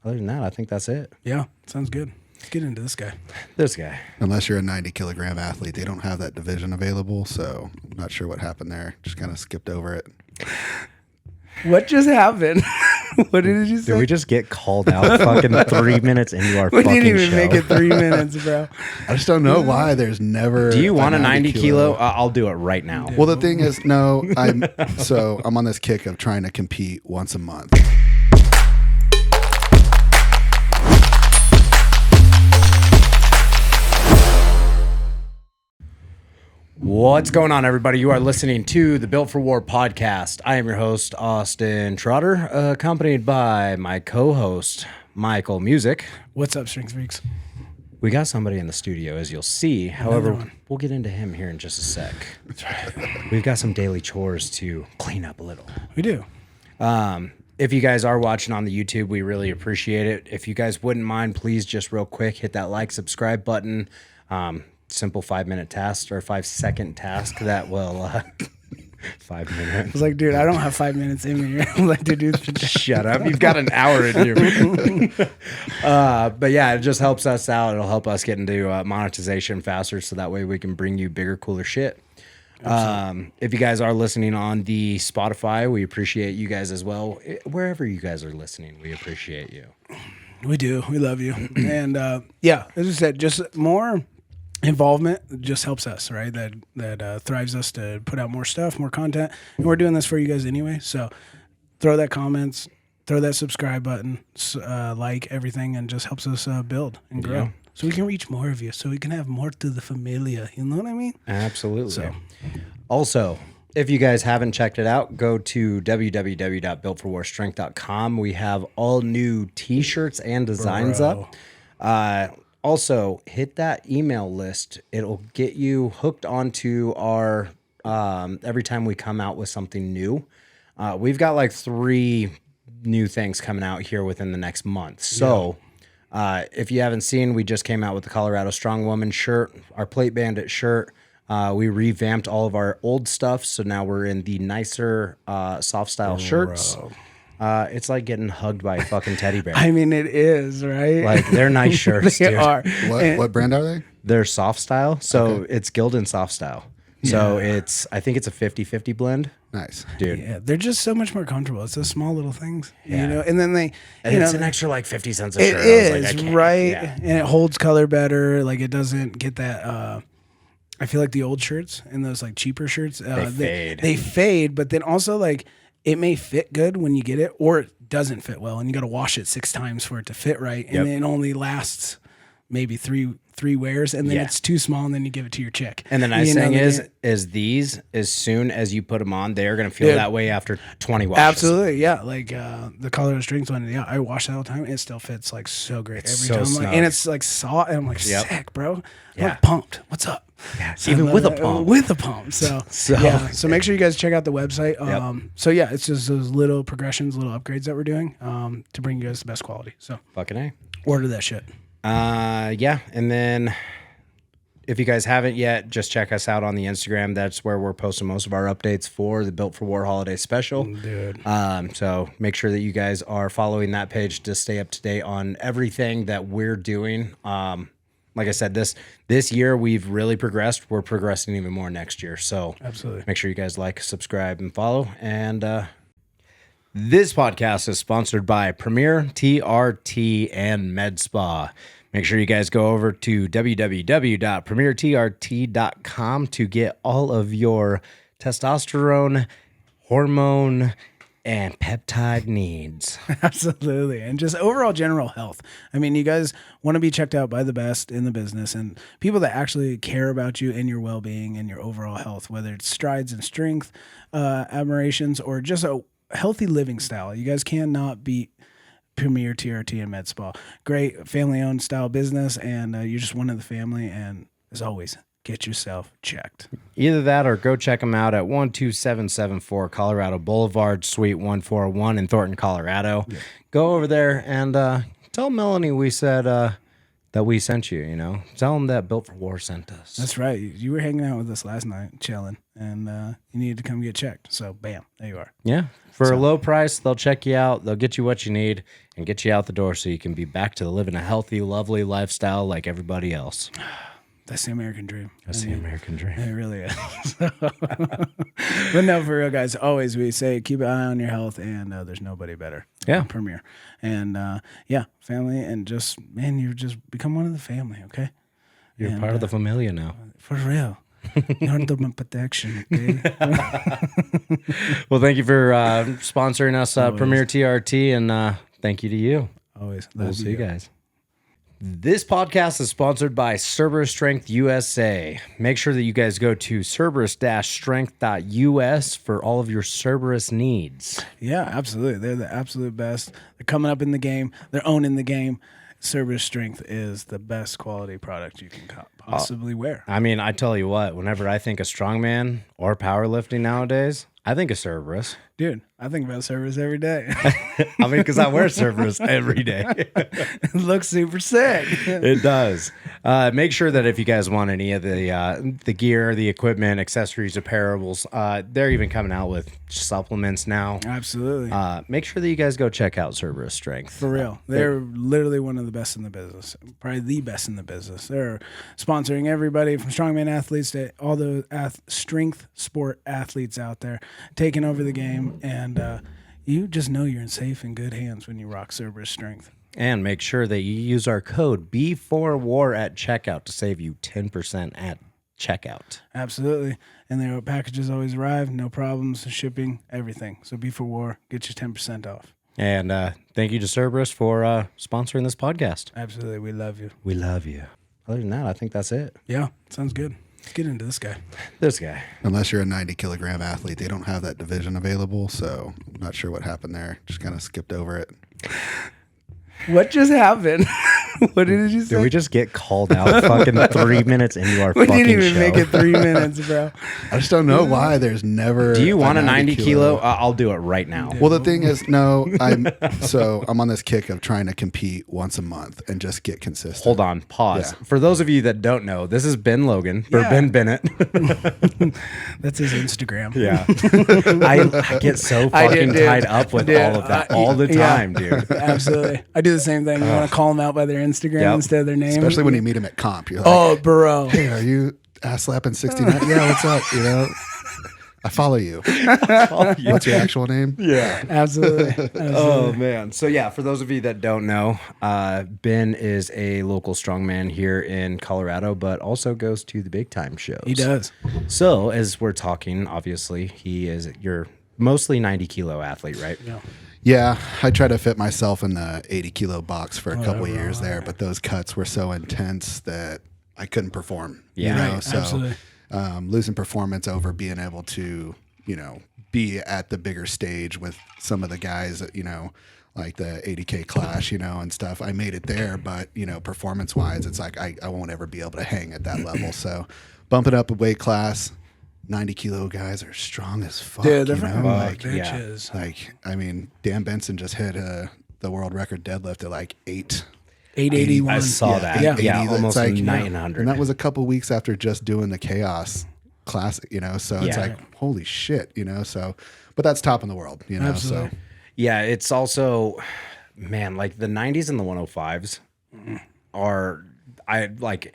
other than that, I think that's it. Yeah, sounds good. Let's get into this guy. This guy. Unless you're a 90-kilogram athlete, they don't have that division available, so I'm not sure what happened there. Just kind of skipped over it. What just happened? What did you say? Did we just get called out fucking 3 minutes into our We fucking didn't even show? make it 3 minutes, bro. I just don't know why there's never. Do you want a 90 kilo? kilo? I'll do it right now. Well, the thing is, no. I'm on this kick of trying to compete once a month. What's going on, everybody? You are listening to the Built for War podcast. I am your host, Austin Trotter, accompanied by my co-host, Michael Musick. What's up, Strength Freaks? We got somebody in the studio, as you'll see. However, we'll get into him here in just a sec. That's right. We've got some daily chores to clean up a little. We do. If you guys are watching on the YouTube, we really appreciate it. If you guys wouldn't mind, please just real quick, hit that like, subscribe button. Simple 5-minute task or 5-second task that will 5 minutes. I was like, dude, I don't have 5 minutes in me. I'm like, dude, Shut up. You've got an hour in you. But yeah, it just helps us out. It'll help us get into monetization faster so that way we can bring you bigger, cooler shit. If you guys are listening on the Spotify, we appreciate you guys as well. Wherever you guys are listening, we appreciate you. We do. We love you. And yeah, as I said, just more involvement just helps us, right? That thrives us to put out more stuff, more content. And we're doing this for you guys anyway. So throw that comments, throw that subscribe button, like everything, and just helps us build and grow. Yeah. So we can reach more of you, so we can have more to the familia. You know what I mean? Absolutely. So. Also, if you guys haven't checked it out, go to www.builtforwarstrength.com. We have all new t-shirts and designs up. Also, hit that email list. It'll get you hooked onto our, every time we come out with something new. We've got like 3 new things coming out here within the next month. So if you haven't seen, we just came out with the Colorado Strong Woman shirt, our Plate Bandit shirt. We revamped all of our old stuff. So now we're in the nicer soft style shirts. It's like getting hugged by a fucking teddy bear. I mean, it is, right? Like, they're nice shirts, They dude. are. What brand are they? They're soft style. So it's Gildan soft style. So I think it's a 50-50 blend. Nice. Dude. Yeah, they're just so much more comfortable. It's those small little things, you know. And then It's an extra like 50 cents a it shirt. is, right? Yeah. And it holds color better. Like, it doesn't get that. I feel like the old shirts and those like cheaper shirts, they fade. But then also, like, it may fit good when you get it, or it doesn't fit well, and you got to wash it 6 times for it to fit right, and then it only lasts maybe three wears, and then it's too small, and then you give it to your chick. And the nice thing is these, as soon as you put them on, they are going to feel that way after 20 washes. Absolutely, yeah. Like the Colorado Strength one, I wash that all the time. It still fits like so great every time. Like, and it's like soft, and I'm like, sick, bro. I'm like pumped. What's up? Yeah, even with a pump. With a pump. So make sure you guys check out the website. So yeah, it's just those little progressions, little upgrades that we're doing to bring you guys the best quality. So fucking A. Order that shit. Yeah. And then if you guys haven't yet, just check us out on the Instagram. That's where we're posting most of our updates for the Built for War Holiday Special. Dude. So make sure that you guys are following that page to stay up to date on everything that we're doing. Like I said, this year we've really progressed. We're progressing even more next year. So absolutely, make sure you guys like, subscribe, and follow. And this podcast is sponsored by Premier, TRT, and Med Spa. Make sure you guys go over to www.premiertrt.com to get all of your testosterone, hormone, and peptide needs. Absolutely. And just overall general health. I mean, you guys want to be checked out by the best in the business and people that actually care about you and your well-being and your overall health, whether it's strides and strength, admirations, or just a healthy living style. You guys cannot beat Premier, TRT, and Med Spa. Great family-owned style business, and you're just one of the family. And as always, get yourself checked. Either that or go check them out at 12774 Colorado Boulevard, Suite 141 in Thornton, Colorado. Yeah. Go over there and tell Melanie we said that we sent you, Tell them that Built for War sent us. That's right. You were hanging out with us last night, chilling, and you needed to come get checked. So, bam, there you are. Yeah. For a low price, they'll check you out. They'll get you what you need and get you out the door so you can be back to living a healthy, lovely lifestyle like everybody else. That's the American dream. That's the American dream. It really is. But no, for real, guys, always we say keep an eye on your health, and there's nobody better. Yeah. Premier. And family, and just, man, you just become one of the family, okay? You're part of the familia now. For real. You're under my protection, okay? Well, thank you for sponsoring us, Premier TRT, and thank you to you. Always. We'll see you guys. This podcast is sponsored by Cerberus Strength USA. Make sure that you guys go to cerberus-strength.us for all of your Cerberus needs. Yeah, absolutely. They're the absolute best. They're coming up in the game. They're owning the game. Cerberus Strength is the best quality product you can possibly wear. I mean, I tell you what, whenever I think of strongman or powerlifting nowadays, I think of Cerberus. Dude, I think about Cerberus every day. I mean, because I wear Cerberus every day. It looks super sick. It does. Make sure that if you guys want any of the gear, the equipment, accessories, apparels, they're even coming out with supplements now. Absolutely. Make sure that you guys go check out Cerberus Strength. For real. They're literally one of the best in the business. Probably the best in the business. They're sponsoring everybody from strongman athletes to all the strength sport athletes out there, taking over the game. And you just know you're in safe and good hands when you rock Cerberus Strength. And make sure that you use our code B4WAR at checkout to save you 10% at checkout. Absolutely. And their packages always arrive, no problems, shipping, everything. So B4WAR, get you 10% off. And thank you to Cerberus for sponsoring this podcast. Absolutely. We love you. We love you. Other than that, I think that's it. Yeah, sounds good. Let's get into this guy. This guy. Unless you're a 90-kilogram athlete, they don't have that division available. So I'm not sure what happened there. Just kind of skipped over it. What just happened? What did you say? Did we just get called out fucking 3 minutes into our We fucking didn't even show? make it 3 minutes, bro. I just don't know why there's never. Do you want a 90 kilo? I'll do it right now. Well, the thing is, no, I'm on this kick of trying to compete once a month and just get consistent. Hold on, pause. Yeah. For those of you that don't know, this is Ben Logan or Yeah. Ben Bennett. That's his Instagram. Yeah. I get so fucking tied up with all of that all the time, dude. Absolutely. I do the same thing. You want to call them out by their Instagram instead of their name. Especially when you meet him at comp. You're like, Oh, bro. hey, are you ass slapping 69? Yeah, what's up? I follow you. What's your actual name? Yeah. Absolutely. Oh, man. So, yeah, for those of you that don't know, Ben is a local strongman here in Colorado, but also goes to the big time shows. He does. So, as we're talking, obviously, he is your mostly 90 kilo athlete, right? Yeah. Yeah, I tried to fit myself in the 80-kilo box for a couple of years there, but those cuts were so intense that I couldn't perform. Yeah. So absolutely. losing performance over being able to, be at the bigger stage with some of the guys that, like the 80K Clash, and stuff. I made it there, but, performance-wise, it's like I won't ever be able to hang at that level. So bumping up a weight class. 90-kilo guys are strong as fuck. Dude, they're you know? like bitches. Dan Benson just hit the world record deadlift at like 881. I saw that. Yeah. Yeah, 80, almost that's like, 900. And that was a couple weeks after just doing the Chaos Classic, so it's Yeah. like, holy shit, so, but that's top in the world, Absolutely. so. Yeah, it's also, man, like the 90s and the 105s are,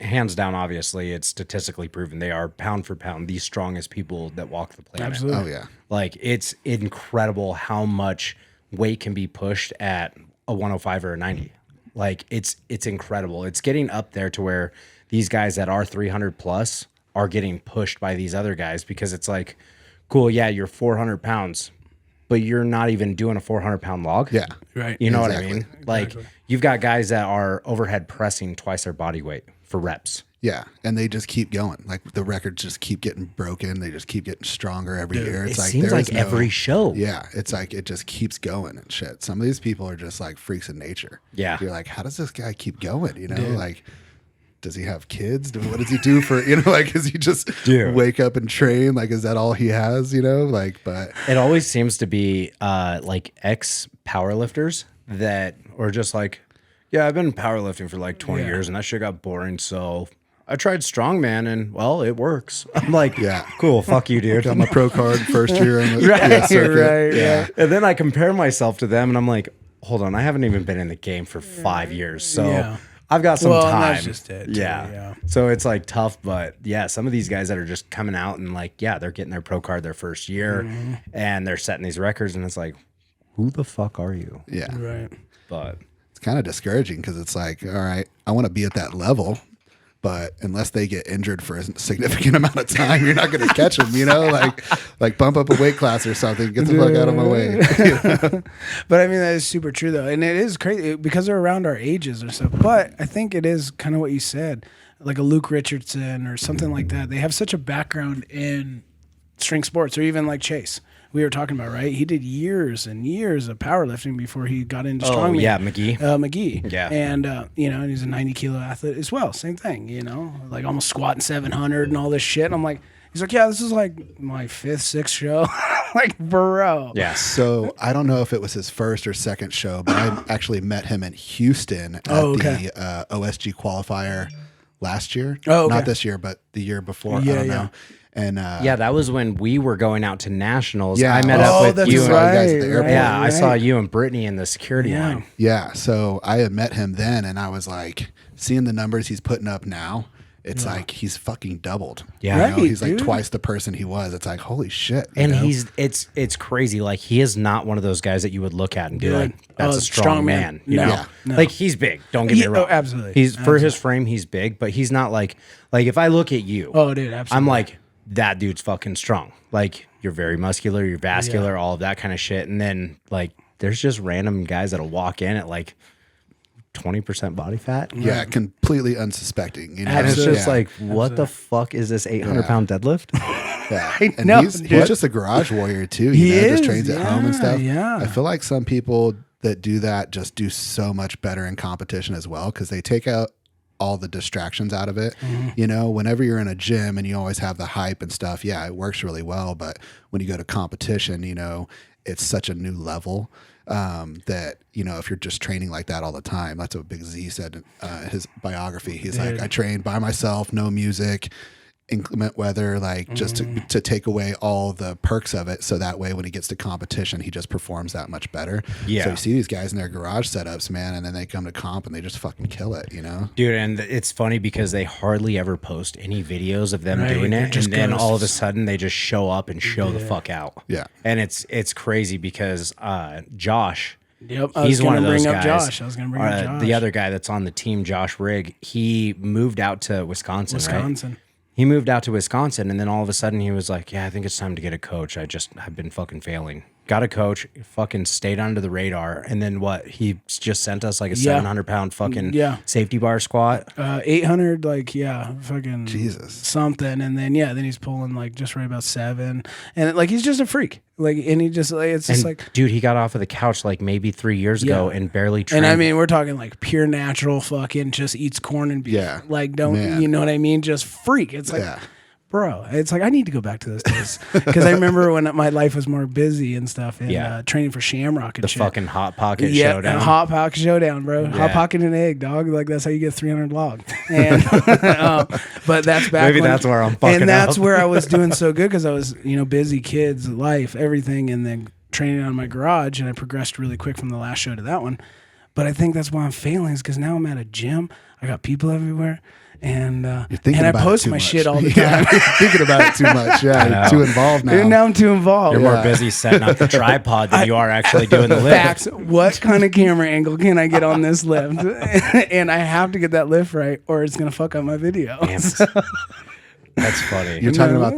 hands down, obviously, it's statistically proven they are pound for pound the strongest people that walk the planet. Absolutely. Oh, yeah. Like, it's incredible how much weight can be pushed at a 105 or a 90. Like, it's incredible. It's getting up there to where these guys that are 300 plus are getting pushed by these other guys because it's like, cool, yeah, you're 400 pounds, but you're not even doing a 400-pound log. Yeah. Right. You know what I Exactly. mean? Like, you've got guys that are overhead pressing twice their body weight for reps. Yeah. And they just keep going. Like the records just keep getting broken. They just keep getting stronger every year. It's It like, seems there like is no- every show. Yeah. It's like, it just keeps going and shit. Some of these people are just like freaks of nature. Yeah. You're like, how does this guy keep going? Like, does he have kids? What does he do for, like, does he just wake up and train? Like, is that all he has, but It always seems to be like ex powerlifters that are just like, Yeah, I've been powerlifting for like 20 years, and that shit got boring. So I tried Strongman, and well, it works. I'm like, Yeah. cool, fuck you, dude. Got my pro card first year in the Right, circuit. right, Yeah. And then I compare myself to them, and I'm like, hold on, I haven't even been in the game for 5 years, so Yeah. I've got some Well, and time. that's just it, too, yeah. So it's like tough, but yeah, some of these guys that are just coming out and like, yeah, they're getting their pro card their first year, Mm-hmm. and they're setting these records, and it's like, who the fuck are you? Yeah. Right. But It's kind of discouraging because it's like, all right, I want to be at that level, but unless they get injured for a significant amount of time, you're not going to catch them, like bump up a weight class or something. Get the fuck out of my way. But I mean, that is super true though. And it is crazy because they're around our ages or so. But I think it is kind of what you said, like a Luke Richardson or something like that. They have such a background in strength sports, or even like Chase. We were talking about, right? He did years and years of powerlifting before he got into strongman. yeah, McGee. McGee. Yeah. And, and he's a 90 kilo athlete as well. Same thing, like almost squatting 700 and all this shit. I'm like, he's like, yeah, this is like my 5th, 6th show. Like, bro. Yeah. So I don't know if it was his first or second show, but I actually met him in Houston at the OSG qualifier last year. Oh, okay. Not this year, but the year before. Yeah, I don't yeah. know. And Yeah, that was when we were going out to nationals. Yeah. I met Oh, up with that's you. saw you guys at the right, airport. Yeah, I right. saw you and Brittany in the security Yeah. line. yeah, so I had met him then, and I was like, seeing the numbers he's putting up now, it's like he's fucking doubled. Yeah. You know, Right, he's like dude. twice the person he was. It's like, holy shit. you And know? it's crazy. Like, he is not one of those guys that you would look at and be Dude. like, that's a strong man. You No. know? Yeah. No. Like, he's big. Don't get me Yeah, wrong. oh, absolutely. He's for his frame, he's big, but he's not like if I look at you, Oh, dude, absolutely. I'm like, that dude's fucking strong. Like, you're very muscular, you're vascular, all of that kind of shit. And then like there's just random guys that'll walk in at like 20% body fat. Yeah, completely unsuspecting. You know? And it's just Yeah. like, what the fuck is this 800-pound deadlift? Yeah. I And know, he's dude. just a garage warrior too. He Just is, trains at home and yeah, stuff. yeah. I feel like some people that do that just do so much better in competition as well because they take out all the distractions out of it. Whenever you're in a gym and you always have the hype and stuff, yeah, it works really well. But when you go to competition, it's such a new level that, if you're just training like that all the time, that's what Big Z said in his biography. He's like, I trained by myself, no music, inclement weather, like just to take away all the perks of it. So that way, when he gets to competition, he just performs that much better. Yeah. So you see these guys in their garage setups, man, and then they come to comp and they just fucking kill it, Dude, and it's funny because they hardly ever post any videos of them Right, doing it it, just and then goes- all of a sudden they just show up and show the fuck out. Yeah. And it's crazy because Josh, Yep, I he's was one gonna of those bring up guys. Josh. I was gonna bring up Josh. The other guy that's on the team, Josh Rigg, he moved out to Wisconsin, right? Wisconsin. He moved out to Wisconsin, and then all of a sudden he was like, yeah, I think it's time to get a coach. I've been fucking failing. Got a coach, fucking stayed under the radar. And then what? He just sent us like a 700-pound fucking safety bar squat. 800, fucking Jesus. something, and then he's pulling like just right about 7, and like he's just a freak, like, and he just like it's just And like. dude, he got off of the couch like maybe 3 years ago and barely trained. And I mean, we're talking like pure natural, fucking just eats corn and beef. Yeah. Like, don't Man. you know what I mean? Just freak. It's like, Yeah. bro, it's like I need to go back to those days because I remember when my life was more busy and stuff, and training for Shamrock and the shit. fucking Hot Pocket Yeah, showdown. Hot Pocket Showdown, bro. Hot Yeah. Pocket and egg, dog. Like, that's how you get 300 log. And but that's back. Maybe when- that's where I'm fucking And that's up. where I was doing so good because I was, busy, kids, life, everything, and then training out of my garage, and I progressed really quick from the last show to that one. But I think that's why I'm failing is because now I'm at a gym. I got people everywhere. And You're thinking and I about it post too my much. shit all the Yeah, time. you're thinking about it too much. Yeah, you're too involved now. And now I'm too involved. You're more busy setting up the tripod than you are actually doing the lift. Facts. What kind of camera angle can I get on this lift? And I have to get that lift right, or it's gonna fuck up my video. Damn it. That's funny. You're talking about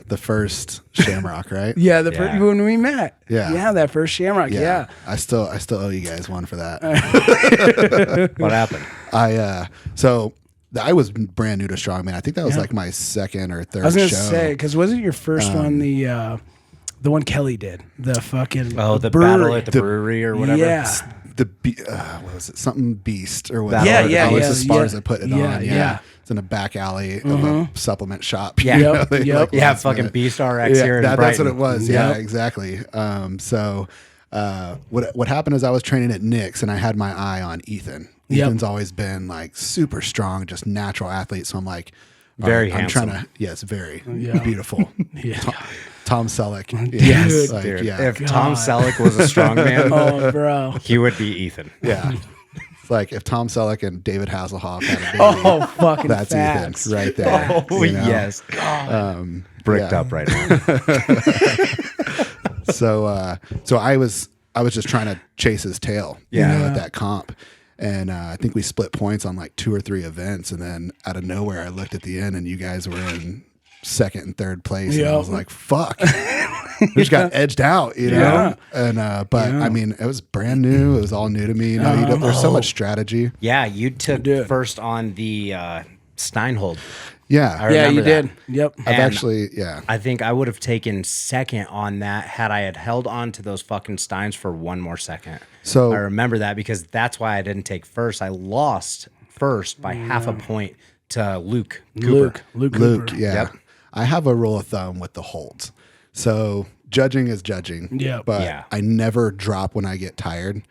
the first Shamrock, right? Yeah, Yeah. when we met. Yeah. Yeah, that first Shamrock. Yeah. I still owe you guys one for that. What happened? I was brand new to Strongman. I think that was like my second or third I was gonna show. say, because wasn't your first one the one Kelly did? The fucking The brewery. battle at the brewery or whatever. Yeah. What was it? Something Beast or whatever. Battle Yeah, That was yeah, as far yeah. as I put it Yeah, on. yeah. It's in a back alley of a supplement shop. Yeah. You know, Yep, they, yep. like, Yeah, last fucking minute. Beast RX here in that's Brighton. what it was. Yeah, Yep. exactly. What happened is I was training at Nick's and I had my eye on Ethan. Ethan's always been like super strong, just natural athlete. So I'm like, Very I'm handsome. trying to, yes, very beautiful. Yeah. Tom Selleck. Yes. Like, Dude, yeah. if Tom Selleck was a strongman, Oh, bro. he would be Ethan. Yeah. It's like if Tom Selleck and David Hasselhoff had a baby, Oh, fucking that's facts. Ethan right there. Oh, you know? yes. Bricked yeah. up right now. So I was just trying to chase his tail, you know, at that comp. And I think we split points on like 2 or 3 events. And then out of nowhere, I looked at the end and you guys were in second and third place. And I was like, fuck. We just got edged out, you know? And, but I mean, it was brand new. It was all new to me. You know, there's so much strategy. Yeah, you took first on the Steinhold. Yeah. I Yeah, remember you that. did. Yep. I've And actually, I think I would have taken second on that had I had held on to those fucking Steins for one more second. So- I remember that because that's why I didn't take first. I lost first by half a point to Luke Cooper. Luke Cooper. yeah. Yep. I have a rule of thumb with the holds. So judging is judging. Yeah. But Yeah. I never drop when I get tired.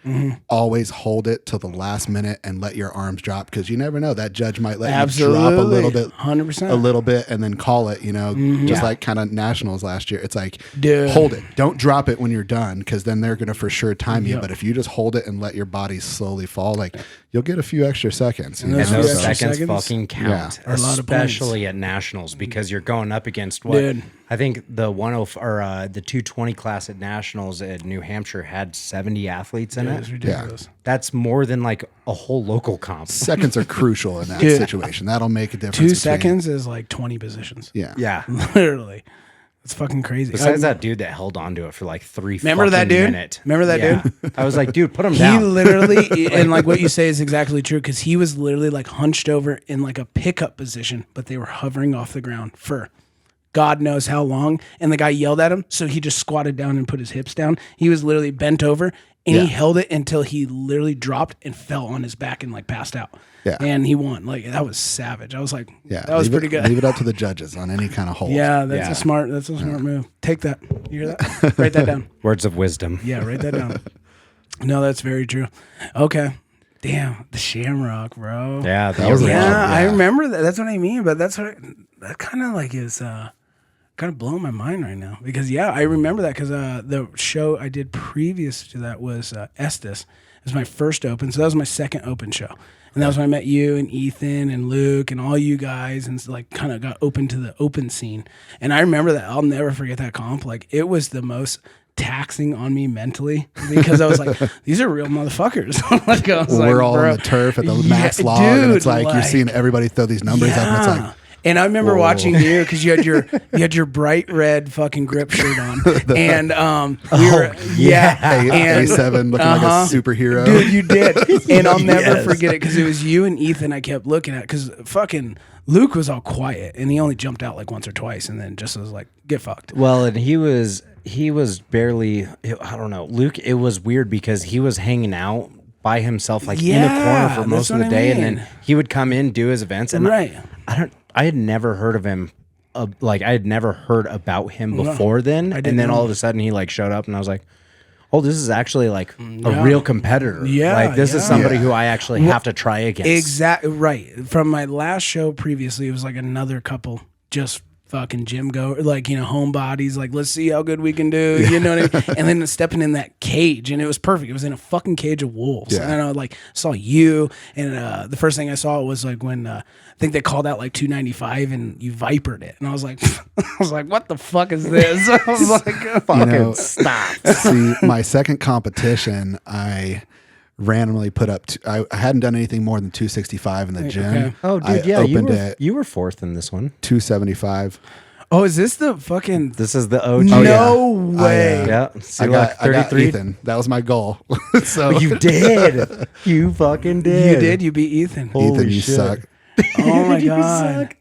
Always hold it till the last minute and let your arms drop because you never know. That judge might let you drop a little bit, 100%. a little bit, and then call it, you know, just like kind of nationals last year. It's like, Dude. hold it. Don't drop it when you're done because then they're going to for sure time you. But if you just hold it and let your body slowly fall, like you'll get a few extra seconds. You know? those And those few extra seconds seconds fucking count, are a lot of points. especially at nationals because you're going up against what Dude. I think the 10 or the 220 class at nationals at New Hampshire had 70 athletes in It's it. ridiculous. That's more than like a whole local comp. Seconds are crucial in that Dude. situation. That'll make a difference. 2 between- seconds is like 20 positions. Yeah. Yeah. Literally. It's fucking crazy. Besides that dude that held on to it for like 3 Remember that fucking dude? minute. Remember that Yeah. I was like, dude, put him He down. literally, and like what you say is exactly true, because he was literally like hunched over in like a pickup position, but they were hovering off the ground for God knows how long. And the guy yelled at him, so he just squatted down and put his hips down. He was literally bent over, and he held it until he literally dropped and fell on his back and like passed out. Yeah. And he won. Like that was savage. I was like, Yeah. that was leave pretty it, good. Leave it up to the judges on any kind of hold. Yeah, that's Yeah. a smart move. Take that. You hear that? Write that down. Words of wisdom. Yeah, write that down. No, that's very true. Okay. Damn, the Shamrock, bro. Yeah, That was a Yeah, lot. I remember that. That's what I mean. But that's what that kind of like is kind of blowing my mind right now because I remember that because the show I did previous to that was Estes. It was my first open, so that was my second open show, and that was when I met you and Ethan and Luke and all you guys, and like kind of got open to the open scene. And I remember that. I'll never forget that comp. Like it was the most taxing on me mentally because I was like, these are real motherfuckers. Like, I was We're like, all bro, on the turf at the yeah, max log, and it's dude, like, you're seeing everybody throw these numbers up, and it's like, and I remember whoa. watching you because you had your bright red fucking grip shirt on, and we were and, A7 looking like a superhero. dude, you did, and I'll never Yes. forget it because it was you and Ethan I kept looking at because fucking Luke was all quiet and he only jumped out like once or twice and then just was like, get fucked. Well, and he was barely, I don't know, Luke, it was weird because he was hanging out by himself like in a corner for most that's of the what I day and mean. then he would come in, do his events and Right. I had never heard of him like I had never heard about him before then and didn't then know. all of a sudden he like showed up and I was like, oh, this is actually like a real competitor. Yeah, like this is yeah. somebody who I actually have to try against. Exactly right. From my last show previously, it was like another couple just fucking gym go like homebodies, like let's see how good we can do, you know what I mean? And then stepping in that cage, and it was perfect. It was in a fucking cage of wolves, Yeah. and I like saw you, and the first thing I saw was like when I think they called out like 295, and you vipered it, and I was like, what the fuck is this? I was like, fucking Stop. See, my second competition, I randomly put up. I hadn't done anything more than 265 in the gym. Okay. Oh, dude, I yeah, opened it you were fourth in this one. 275. oh, is this the fucking? This is the OG. No way. Yeah. See, I got 33. Ethan. That was my goal. So You did. You fucking did. You did. You beat Ethan. Holy Ethan, you shit. suck. Oh my You god.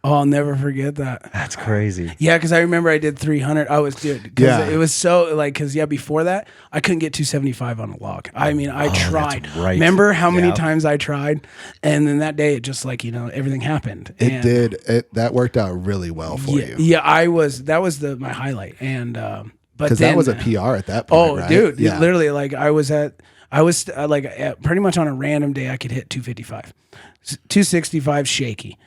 Oh, I'll never forget that. That's crazy. Yeah, because I remember I did 300. I was dude. Because Yeah. it was so like because before that I couldn't get 275 on a log. I mean I tried. right. Remember how many Yeah. times I tried, and then that day it just like everything happened. It And did. That worked out really well for Yeah, you. yeah. That was my highlight, and but Because then, that was a PR at that point. Oh, right? dude! Yeah. Literally, like I I was pretty much on a random day I could hit 255, 265 shaky,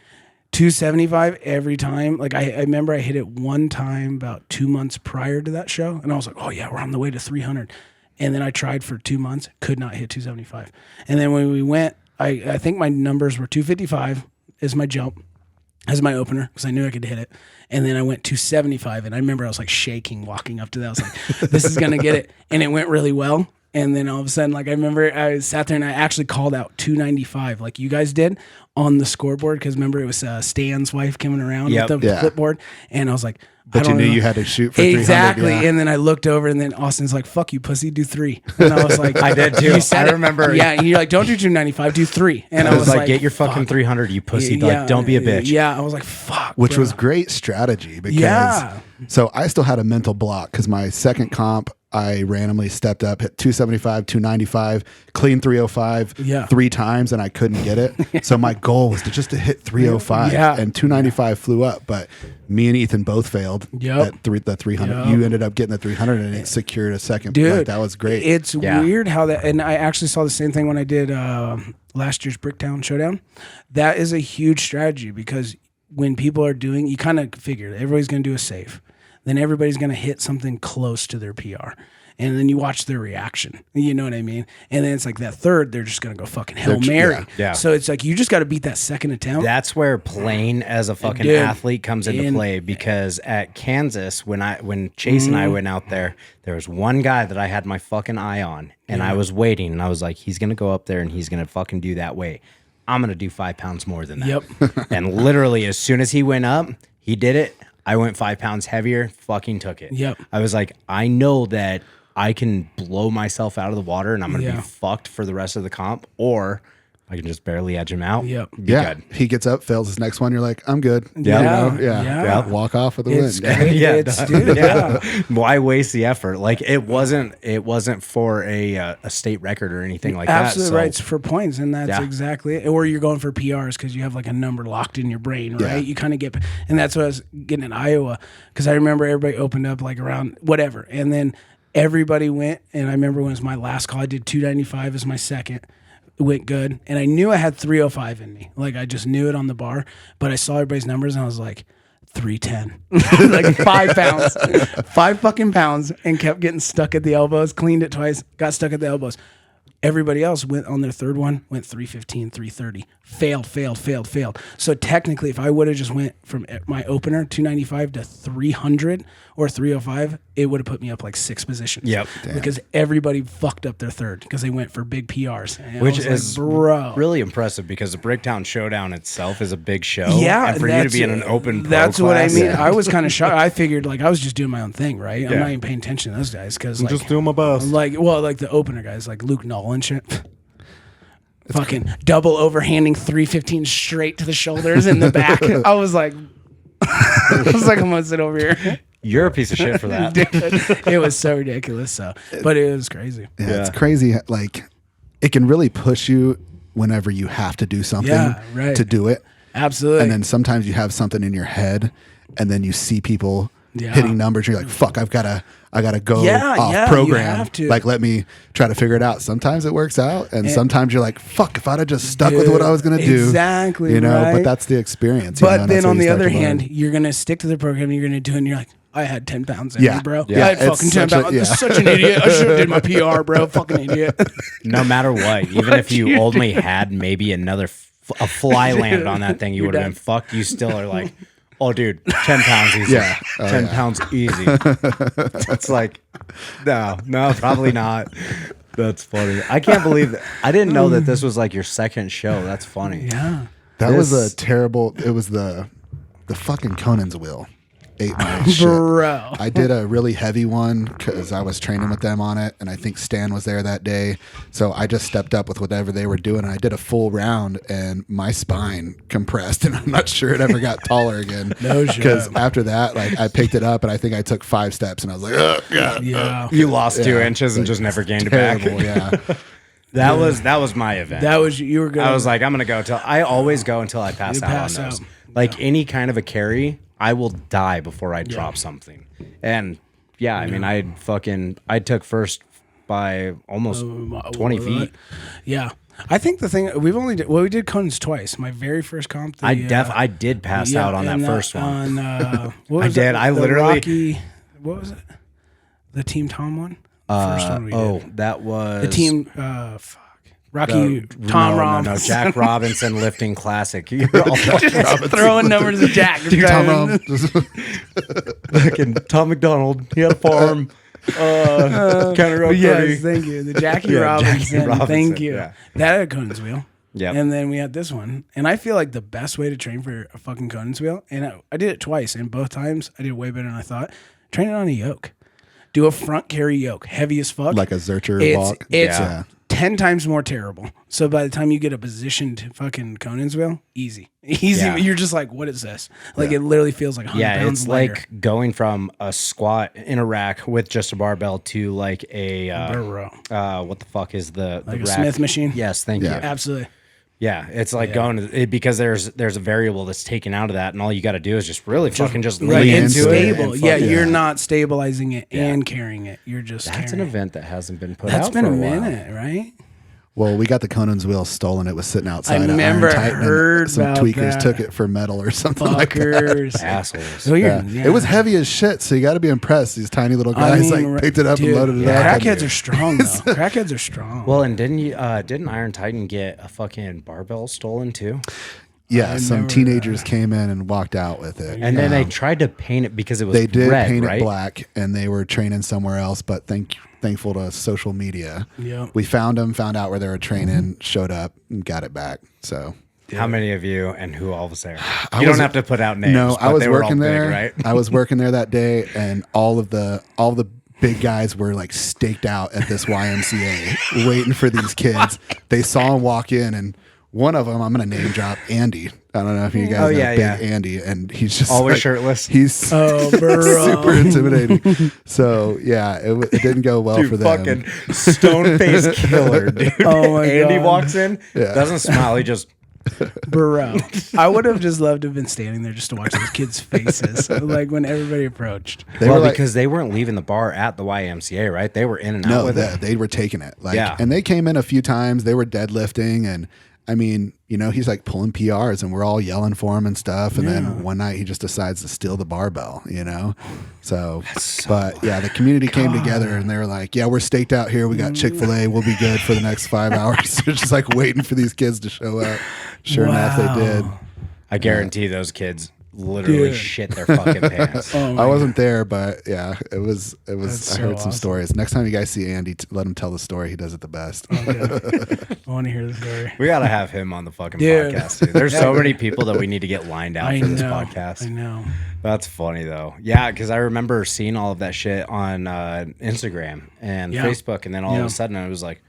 275 every time. Like I remember I hit it one time about 2 months prior to that show, and I was like, oh yeah, we're on the way to 300. And then I tried for 2 months, could not hit 275. And then when we went, I think my numbers were 255 as my jump, as my opener, because I knew I could hit it. And then I went 275, and I remember I was like shaking walking up to that. I was like, this is going to get it. And it went really well. And then all of a sudden, like I remember I sat there and I actually called out 295 like you guys did on the scoreboard, because remember it was Stan's wife coming around with the clipboard. And I was like, but you knew you had to shoot for 300. Exactly. Yeah. And then I looked over, and then Austin's like, fuck you, pussy, do 3. And I was like, I did too. You said I remember. Yeah. And you're like, don't do 295, do 3. And I was like, get your fucking 300, you pussy. Yeah, like, don't be a bitch. Yeah. I was like, fuck. Which was great strategy because so I still had a mental block because my second comp, I randomly stepped up, hit 275, 295, clean 305 3 times, and I couldn't get it. So my goal was to hit 305, and 295 flew up. But me and Ethan both failed at the 300. You ended up getting the 300, and it secured a second. Dude, like, that was great. It's weird how that, and I actually saw the same thing when I did last year's Bricktown Showdown. That is a huge strategy, because when people are doing, you kind of figure everybody's going to do a safe. Then everybody's going to hit something close to their PR. And then you watch their reaction. You know what I mean? And then it's like that third, they're just going to go fucking Hail Mary. Yeah. So it's like you just got to beat that second attempt. That's where playing as a fucking athlete comes into play, because at Kansas, when Chase and I went out there was one guy that I had my fucking eye on, and I was waiting, and I was like, he's going to go up there and he's going to fucking do that weight. I'm going to do 5 pounds more than that. Yep. And literally, as soon as he went up, he did it. I went 5 pounds heavier, fucking took it. Yep. I was like, I know that I can blow myself out of the water and I'm going to be fucked for the rest of the comp, or I can just barely edge him out. Yep. Be good. He gets up, fails his next one. You're like, I'm good. Yeah. Walk off with the It's win. great. Why waste the effort? Like it wasn't for a state record or anything like Absolutely that. right. It's for points, and that's exactly it. Or you're going for PRs because you have like a number locked in your brain, right? Yeah. You kind of get, and that's what I was getting in Iowa, because I remember everybody opened up like around whatever, and then everybody went, and I remember when it was my last call, I did 295 as my second. It went good, and I knew I had 305 in me. Like I just knew it on the bar, but I saw everybody's numbers, and I was like, 310, like 5 pounds, 5 fucking pounds, and kept getting stuck at the elbows. Cleaned it twice, got stuck at the elbows. Everybody else went on their third one, went 315, 330, failed. So technically, if I would have just went from my opener 295 to 300 or 305, it would have put me up like 6 positions. Yep. Because everybody fucked up their third because they went for big PRs. And Which I was is like, bro, really impressive, because the Bricktown Showdown itself is a big show. yeah. And for you to be in an open pro that's what I class, mean. I was kind of shocked. I figured like I was just doing my own thing, right? I'm not even paying attention to those guys because like, just doing my best. like the opener guys like Luke Knoll and shit. Fucking double overhanding 315 straight to the shoulders in the back. I was like, I'm gonna sit over here. You're a piece of shit for that. Dude, it was so ridiculous. So, but it was crazy. Yeah, it's crazy. Like, it can really push you whenever you have to do something to do it. Absolutely. And then sometimes you have something in your head, and then you see people hitting numbers. You're like, fuck, I gotta go off program. You have to. Like, let me try to figure it out. Sometimes it works out, and sometimes you're like, fuck, if I'd have just stuck with what I was gonna do. Exactly. You know, right? but that's the experience. But then on the other hand, you're gonna stick to the program. You're gonna do it, and you're like, I had 10 pounds in me, bro. Yeah, I had fucking 10 pounds. I'm such an idiot. I should have did my PR, bro. Fucking idiot. No matter what, even if you only had maybe a fly landed on that thing, you would have been fucked. You still are like, oh, dude, 10 pounds easy. 10 pounds easy. It's like, no, probably not. That's funny. I can't believe that. I didn't know that this was like your second show. That's funny. Yeah. That was a terrible. It was the fucking Conan's wheel. Ate my shit. Bro. I did a really heavy one because I was training with them on it, and I think Stan was there that day. So I just stepped up with whatever they were doing, and I did a full round, and my spine compressed, and I'm not sure it ever got taller again. No shit. Because after that, like I picked it up, and I think I took 5 steps, and I was like, oh, God. Yeah. You lost 2 inches and just never gained Terrible, it back. Yeah. That was my event. That was, you were good. I was like, I'm gonna go till I always go until I pass out on those. Like any kind of a carry, I will die before I drop something. And I mean, I took first by almost 20 feet. Yeah. I think the thing we did cones twice. My very first comp. I did pass out on that first one. What was I did. It? I The literally. Rocky, what was it? The Team Tom one. The first one we did. That was The team. Rocky Tom Robinson. No, Jack Robinson lifting classic. You're all Just throwing numbers at Jack. Tom Robinson. fucking Tom McDonald. He had a farm. County Road 30. Yes, thank you. The Jackie Robinson. Thank you. Yeah. That had a Conan's wheel. Yep. And then we had this one. And I feel like the best way to train for a fucking Conan's wheel, and I did it twice, and both times I did way better than I thought. Train it on a yoke. Do a front carry yoke, heavy as fuck. Like a Zercher walk. It's 10 times more terrible. So by the time you get a positioned fucking Conan's wheel, easy. Yeah. You're just like, what is this? Like it literally feels like 100 pounds it's lighter. like going from a squat in a rack with just a barbell to like a what the fuck is the Like a rack? Smith machine? Yes, thank you. Absolutely. Yeah, it's like because there's a variable that's taken out of that, and all you got to do is just really fucking just lean into it. Stable. and Yeah, fucking- you're not stabilizing it and carrying it. You're just That's an carrying it. event that hasn't been put That's out been for a a while. minute, right? Well, we got the Conan's wheel stolen. It was sitting outside. I at remember Iron Titan, heard and some about tweakers that. took it for metal or something like that. Fuckers. Assholes. So Yeah. It was heavy as shit, so you got to be impressed. These tiny little guys picked it up and loaded it up. Crackheads are strong, though. Crackheads are strong. Well, and didn't Iron Titan get a fucking barbell stolen too? Yeah, some teenagers came in and walked out with it. And then they tried to paint it because it was They did red, paint right? it black, and they were training somewhere else. But thankful to social media, we found them, found out where they were training, showed up, and got it back. So, How many of you and who all was there? You don't have to put out names. no, but I was they were all working big, there. right? I was working there that day, and all the big guys were like staked out at this YMCA, waiting for these kids. They saw them walk in, and one of them, I'm going to name drop, Andy. I don't know if you guys know Big Andy, and he's just always like, shirtless. He's bro. super intimidating. So yeah, it didn't go well for them. Fucking stone face killer, dude. Oh my Andy God. walks in, doesn't smile. He just Bro. I would have just loved to have been standing there just to watch those kids' faces, like when everybody approached. because they weren't leaving the bar at the YMCA, right? They were in and out with it. They were taking it. And they came in a few times. They were deadlifting, and I mean, he's like pulling PRs, and we're all yelling for him and stuff. And then one night he just decides to steal the barbell, So, but yeah, the community came together, and they were like, yeah, we're staked out here. We got Chick-fil-A. We'll be good for the next 5 hours. They're just like waiting for these kids to show up. Sure enough, they did. I guarantee those kids literally shit their fucking pants. I wasn't there, but yeah, it was. That's I heard so some awesome. stories. Next time you guys see Andy, let him tell the story. He does it the best. I want to hear the story. We got to have him on the fucking Dude. podcast, dude. There's so many people that we need to get lined out for this podcast. I know. That's funny though. Yeah, because I remember seeing all of that shit on Instagram and Facebook, and then all of a sudden I was like,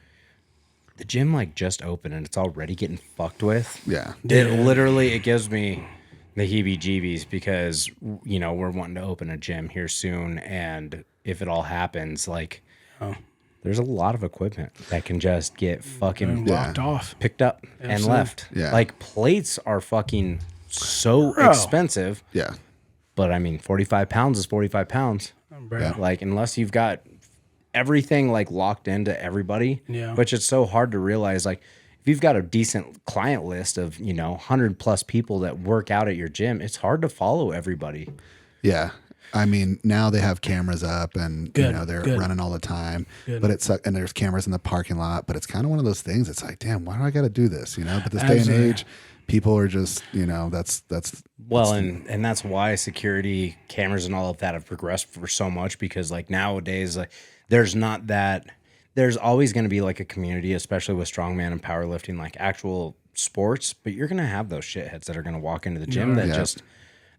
the gym like just opened and it's already getting fucked with. Yeah. It gives me the heebie-jeebies because we're wanting to open a gym here soon, and if it all happens, like there's a lot of equipment that can just get fucking Locked off. picked up and left. Yeah. Like plates are fucking so expensive. Yeah. But I mean, 45 pounds is 45 pounds. Bro. Yeah. Like, unless you've got everything like locked into everybody, which it's so hard to realize. Like, if you've got a decent client list of 100 plus people that work out at your gym, it's hard to follow everybody. Yeah. I mean, now they have cameras up, and they're running all the time. But and there's cameras in the parking lot. But it's kind of one of those things. It's like, damn, why do I got to do this? But this day and age, people are just, that's well, and that's why security cameras and all of that have progressed for so much, because like nowadays, like there's always going to be like a community, especially with strongman and powerlifting, like actual sports. But you're going to have those shitheads that are going to walk into the gym that just.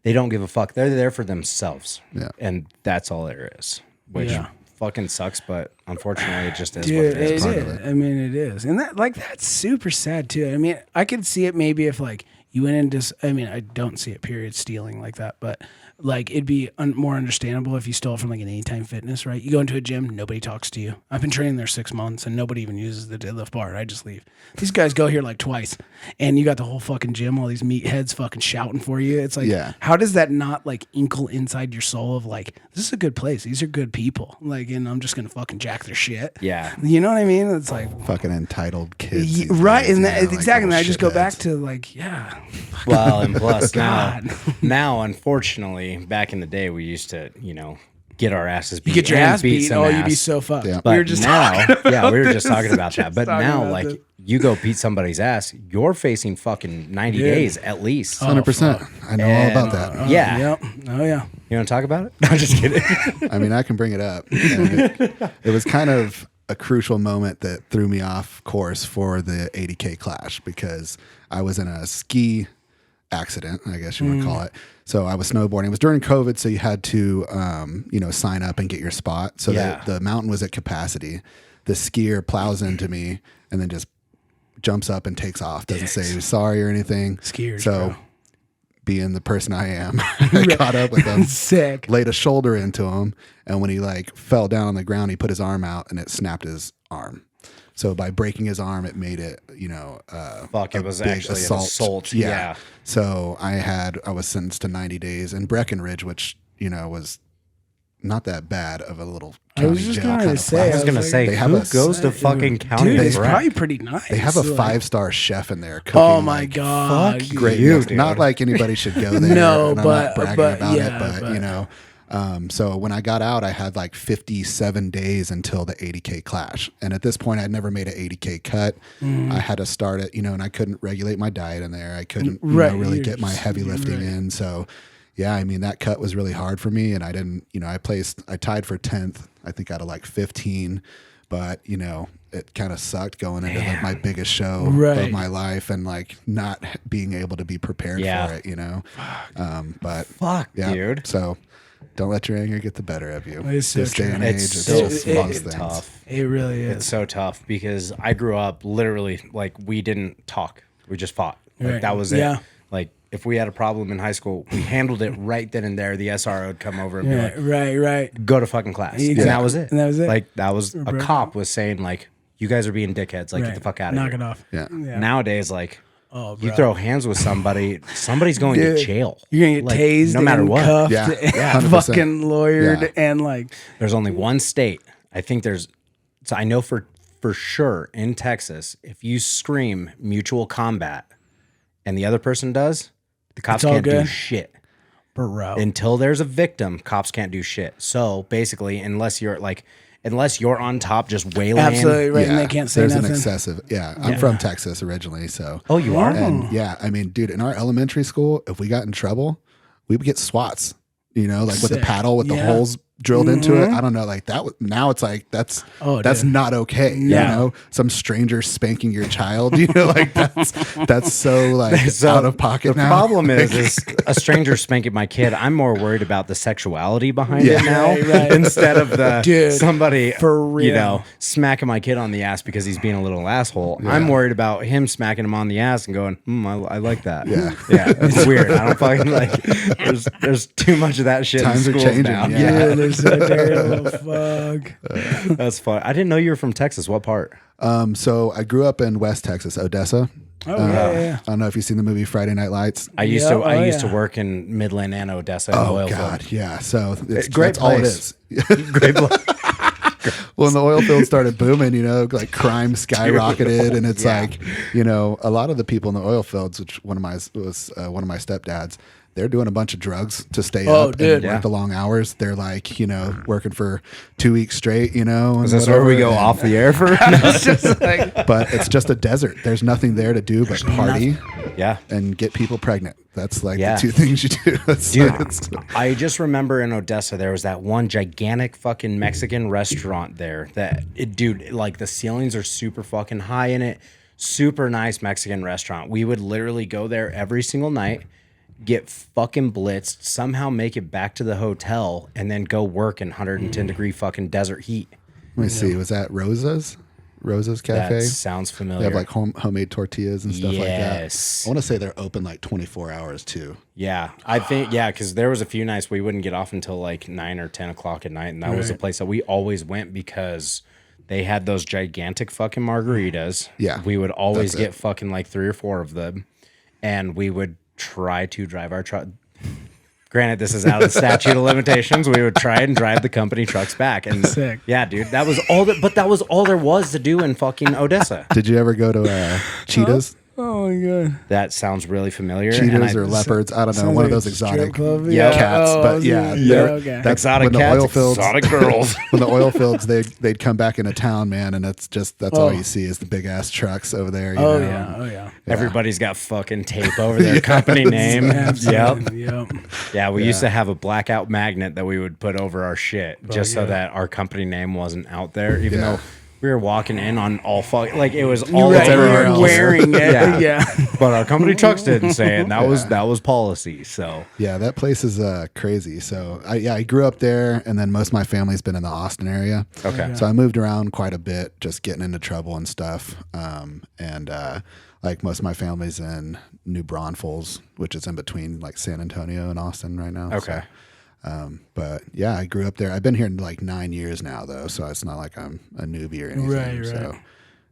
They don't give a fuck. They're there for themselves. Yeah. And that's all there is, which fucking sucks, but unfortunately it just is what it is. It is. I mean, it is. And that's super sad too. I mean, I could see it maybe if like you went into, I mean, I don't see it period stealing like that, but like it'd be more understandable if you stole it from like an Anytime Fitness, right? You go into a gym, nobody talks to you. I've been training there 6 months and nobody even uses the deadlift bar. I just leave. These guys go here like twice, and you got the whole fucking gym, all these meatheads fucking shouting for you. It's like, how does that not like inkle inside your soul of like, this is a good place. These are good people. Like, and I'm just gonna fucking jack their shit. Yeah, you know what I mean? It's like fucking entitled kids, right? Days, And that, like exactly. And I just go shitheads. back to like, yeah. well, and plus God. now, unfortunately, back in the day, we used to, get our asses beat. You get your and ass beat. some Oh, ass. you'd be so fucked. Yeah. But we were just now, talking we were about just this. talking about that. But Talking now, about like, this. you go beat somebody's ass, you're facing fucking 90 Dude. days at least. 100%. I know all about that. Yeah. Yep. Oh yeah. You want to talk about it? No, just kidding. I mean, I can bring it up. And it was kind of a crucial moment that threw me off course for the 80K Clash because I was in a ski accident, I guess you want to call it. So I was snowboarding. It was during COVID, so you had to, sign up and get your spot. So the mountain was at capacity. The skier plows into me and then just jumps up and takes off. Doesn't say he was sorry or anything. Skiers, So bro. being the person I am, I caught up with him. Sick. Laid a shoulder into him, and when he like fell down on the ground, he put his arm out and it snapped his arm. So by breaking his arm, it made it, Fuck, it was big actually an assault. Yeah. So I was sentenced to 90 days in Breckenridge, which was not that bad of a little I was county just jail gonna kind of say, place. I was gonna say, They have who a- goes to fucking county? Dude, it's Brett? probably pretty nice. They have a Like, 5-star chef in there cooking. Oh my like, god. great you, meals. dude. Not like anybody should go there. No, and I'm but- not bragging but, about yeah, it, but. So when I got out, I had like 57 days until the 80K Clash. And at this point, I'd never made an 80K cut. I had to start it, and I couldn't regulate my diet in there. I couldn't really you're get my just- heavy lifting right. in. So yeah, I mean, that cut was really hard for me. And I didn't, I tied for 10th, I think out of like 15, but it kind of sucked going into like my biggest show Right. of my life and like not being able to be prepared Yeah. for it, but Fuck, yeah, dude. so don't let your anger get the better of you. It's so This day true. and age, It's it's so just fucking those things. tough. It really is. It's so tough because I grew up literally like we didn't talk. We just fought. Like Right. that was it. Yeah. Like if we had a problem in high school, we handled it right then and there. The SRO would come over and be like, Right. go to fucking class. Exactly. And that was it. And that was it. Like that was a Bro. cop was saying like, you guys are being dickheads. Like Right. get the fuck out of Knock here. it off. Yeah. Nowadays, like Oh, you bro. throw hands with somebody, somebody's going to Dude, jail. You're gonna get Like, tased, no matter what. cuffed, Yeah, and 100%. fucking lawyered, Yeah. and like There's only one state. I think so I know for sure in Texas, if you scream mutual combat and the other person does, the cops It's all can't do good? shit. bro. Until there's a victim, cops can't do shit. So basically, unless you're on top just waylaying. Absolutely right, and Yeah, they can't say there's nothing. an excessive. Yeah, I'm from Texas originally, so. Oh, you are? And yeah, I mean, dude, in our elementary school, if we got in trouble, we would get swats. Like with Sick. the paddle with the Yeah. holes drilled into it. I don't know, like that. Now it's like that's Oh, that's dude. not okay. Yeah. Some stranger spanking your child. Like that's so like So out of pocket. The now. problem is a stranger spanking my kid. I'm more worried about the sexuality behind Yeah. it now Right. instead of the Dude, somebody for real. smacking my kid on the ass because he's being a little asshole. I'm worried about him smacking him on the ass and going, I like that. Yeah. It's weird. I don't fucking like. There's too much of that shit. Times in are schools changing, now. yeah. Dude, they're so terrible. Fuck. That's fun. I didn't know you were from Texas. What part? So I grew up in West Texas, Odessa. Oh yeah. I don't know if you've seen the movie Friday Night Lights. I used Yeah, to. I oh, used to yeah. work in Midland and Odessa in the Oh oil God, field. yeah. So it's Great that's all it place. is. Great. When the oil field started booming, like crime skyrocketed, and it's Yeah. like, a lot of the people in the oil fields, which one of my stepdads, they're doing a bunch of drugs to stay Oh, up dude. and Yeah. work the long hours. They're like, working for 2 weeks straight, and Is this where we go whatever, off the air for? It's just like But it's just a desert. There's nothing there to do but party Yeah. and get people pregnant. That's like Yeah. the two things you do. Dude, I just remember in Odessa there was that one gigantic fucking Mexican restaurant there dude, like the ceilings are super fucking high in it. Super nice Mexican restaurant. We would literally go there every single night, get fucking blitzed, somehow make it back to the hotel, and then go work in 110 degree fucking desert heat. Let me see. Was that Rosa's? Rosa's Cafe. That sounds familiar. They have like homemade tortillas and stuff like that. Yes. I want to say they're open like 24 hours too. Yeah, I think, because there was a few nights we wouldn't get off until like 9 or 10 o'clock at night. And that was the place that we always went because they had those gigantic fucking margaritas. Yeah, we would always get fucking like 3 or 4 of them. And we would try to drive our truck. Granted, this is out of the statute of limitations. We would try and drive the company trucks back. And Sick. Yeah, dude, that was all that was all there was to do in fucking Odessa. Did you ever go to Cheetahs? Oh my god. That sounds really familiar. Cheetahs or leopards? I don't know. One of those exotic Yeah. cats. Oh, But yeah, okay. that's Exotic when cats, the oil fields, exotic girls. when the oil fields, they'd come back into town, man, and that's all you see is the big ass trucks over there. You know? Yeah. Everybody's got fucking tape over their company name. Yep. Yep. Yeah, we used to have a blackout magnet that we would put over our shit just so that our company name wasn't out there, even though we were walking in on all like it was all Right, everywhere else. wearing it. Yeah. But our company trucks didn't say it. And that was policy. So yeah, that place is crazy. So I grew up there, and then most of my family's been in the Austin area. Okay. So I moved around quite a bit, just getting into trouble and stuff. Like most of my family's in New Braunfels, which is in between like San Antonio and Austin right now. okay. But yeah, I grew up there. I've been here like 9 years now, though, so it's not like I'm a newbie or anything. Right. So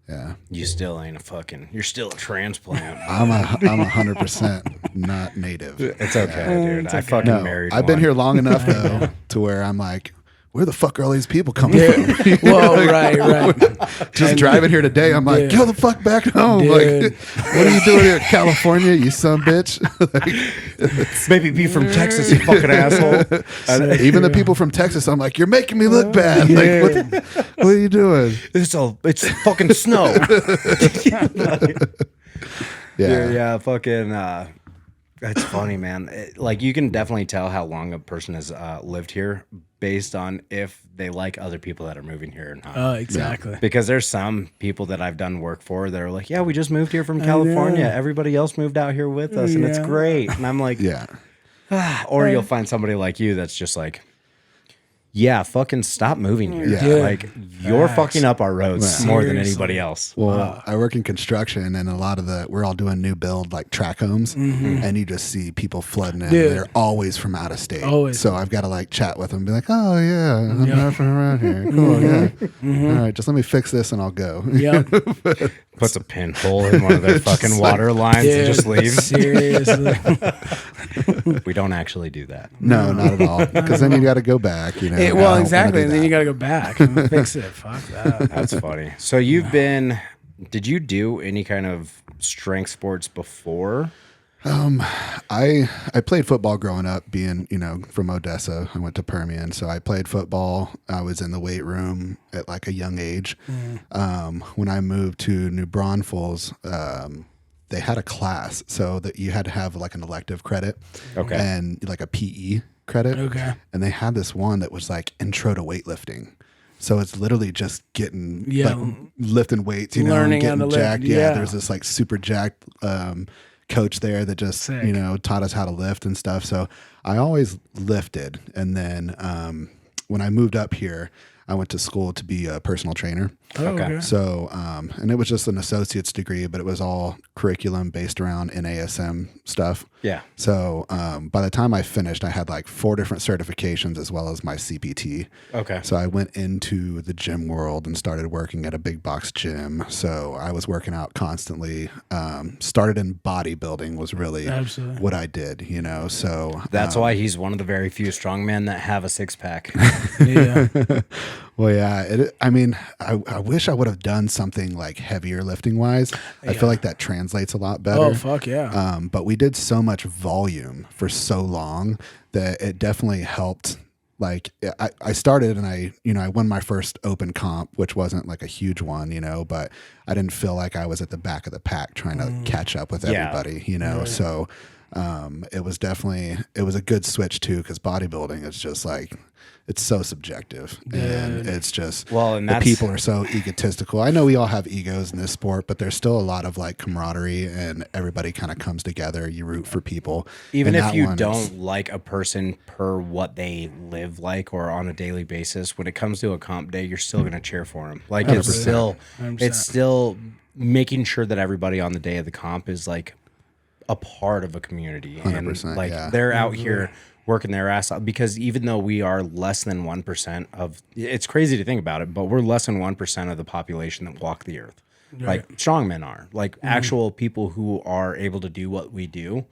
yeah, You still ain't you're still a transplant. I'm 100% not native. It's okay, dude. I fucking No, married I've been one. here long enough though to where I'm like, where the fuck are all these people coming from? Well, right. Just driving here today, I'm like, go the fuck back home. Dude. Like, what are you doing here in California, you son bitch? Maybe be from Texas, you fucking asshole. Even the people from Texas, I'm like, you're making me look bad. Like, what are you doing? It's fucking snow. Yeah. Fucking. It's funny, man. Like you can definitely tell how long a person has lived here based on if they like other people that are moving here or not. Oh, exactly. Because there's some people that I've done work for that are like, yeah, we just moved here from California. Everybody else moved out here with us, and it's great. And I'm like, Yeah. Or you'll find somebody like you that's just like, yeah, fucking stop moving here. Yeah. Like you're fucking up our roads more than anybody else. Well, I work in construction, and a lot of we're all doing new build like track homes, and you just see people flooding in. Dude. They're always from out of state. Always. So I've got to like chat with them, and be like, oh yeah, I'm not from around here. Cool, yeah. All right, just let me fix this, and I'll go. Yep. Puts a pinhole in one of their fucking water lines and just leaves. Seriously. We don't actually do that. No, not at all. Because then you got to go back. You know. I Well, don't exactly. wanna And do then you that. got to go back and fix it. Fuck that. That's funny. So did you do any kind of strength sports before? I played football growing up, being from Odessa. I went to Permian, so I played football. I was in the weight room at like a young age. When I moved to New Braunfels, they had a class so that you had to have like an elective credit, and like a PE credit, and they had this one that was like intro to weightlifting. So it's literally just getting like lifting weights, Learning how getting to lift. jacked. Yeah. There's this like super jacked coach there that just Sick. taught us how to lift and stuff. So I always lifted, and then when I moved up here, I went to school to be a personal trainer. Okay. So and it was just an associate's degree, but it was all curriculum based around NASM stuff. Yeah. So by the time I finished, I had like 4 different certifications as well as my CPT. Okay. So I went into the gym world and started working at a big box gym. So I was working out constantly. Started in bodybuilding was really Absolutely. what I did, So That's why he's one of the very few strongmen that have a 6-pack. Yeah. well, yeah. I wish I would have done something like heavier lifting wise. I feel like that translates a lot better. Oh, fuck yeah. But we did so much volume for so long that it definitely helped. Like I started and I won my first open comp, which wasn't like a huge one, but I didn't feel like I was at the back of the pack trying to catch up with everybody, So it was a good switch too, because bodybuilding is just like, it's so subjective, and it's just, and the people are so egotistical. I know we all have egos in this sport, but there's still a lot of like camaraderie, and everybody kind of comes together. You root for people, even if you don't like a person per what they live like or on a daily basis. When it comes to a comp day, you're still going to cheer for them. Like 100%. it's still making sure that everybody on the day of the comp is like a part of a community, and like they're out here working their ass off, because even though we are less than 1% of, it's crazy to think about it, but we're less than 1% of the population that walk the earth. Like strongmen are, like actual people who are able to do what we do.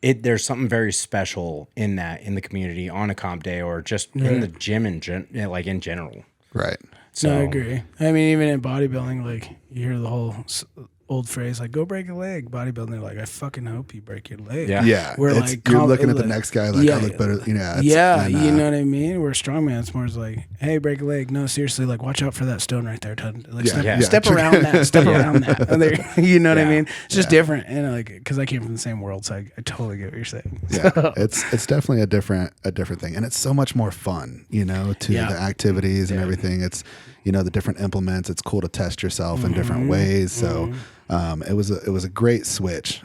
There's something very special in that, in the community on a comp day, or just in the gym in general. Right. So I agree. I mean, even in bodybuilding, like you hear the whole old phrase, like, go break a leg. Bodybuilding, they're like, I fucking hope you break your leg. Yeah. We're like, you're looking at the next guy like, I look better. You know, you know what I mean? We're strongman. It's more like, hey, break a leg. No, seriously, like, watch out for that stone right there. Like, step around that. Step around that. You know what I mean? It's just different. And like, because I came from the same world, so I totally get what you're saying. Yeah, it's definitely a different thing, and it's so much more fun, you know, to the activities and everything. It's, you know, the different implements. It's cool to test yourself in different ways. So it was a great switch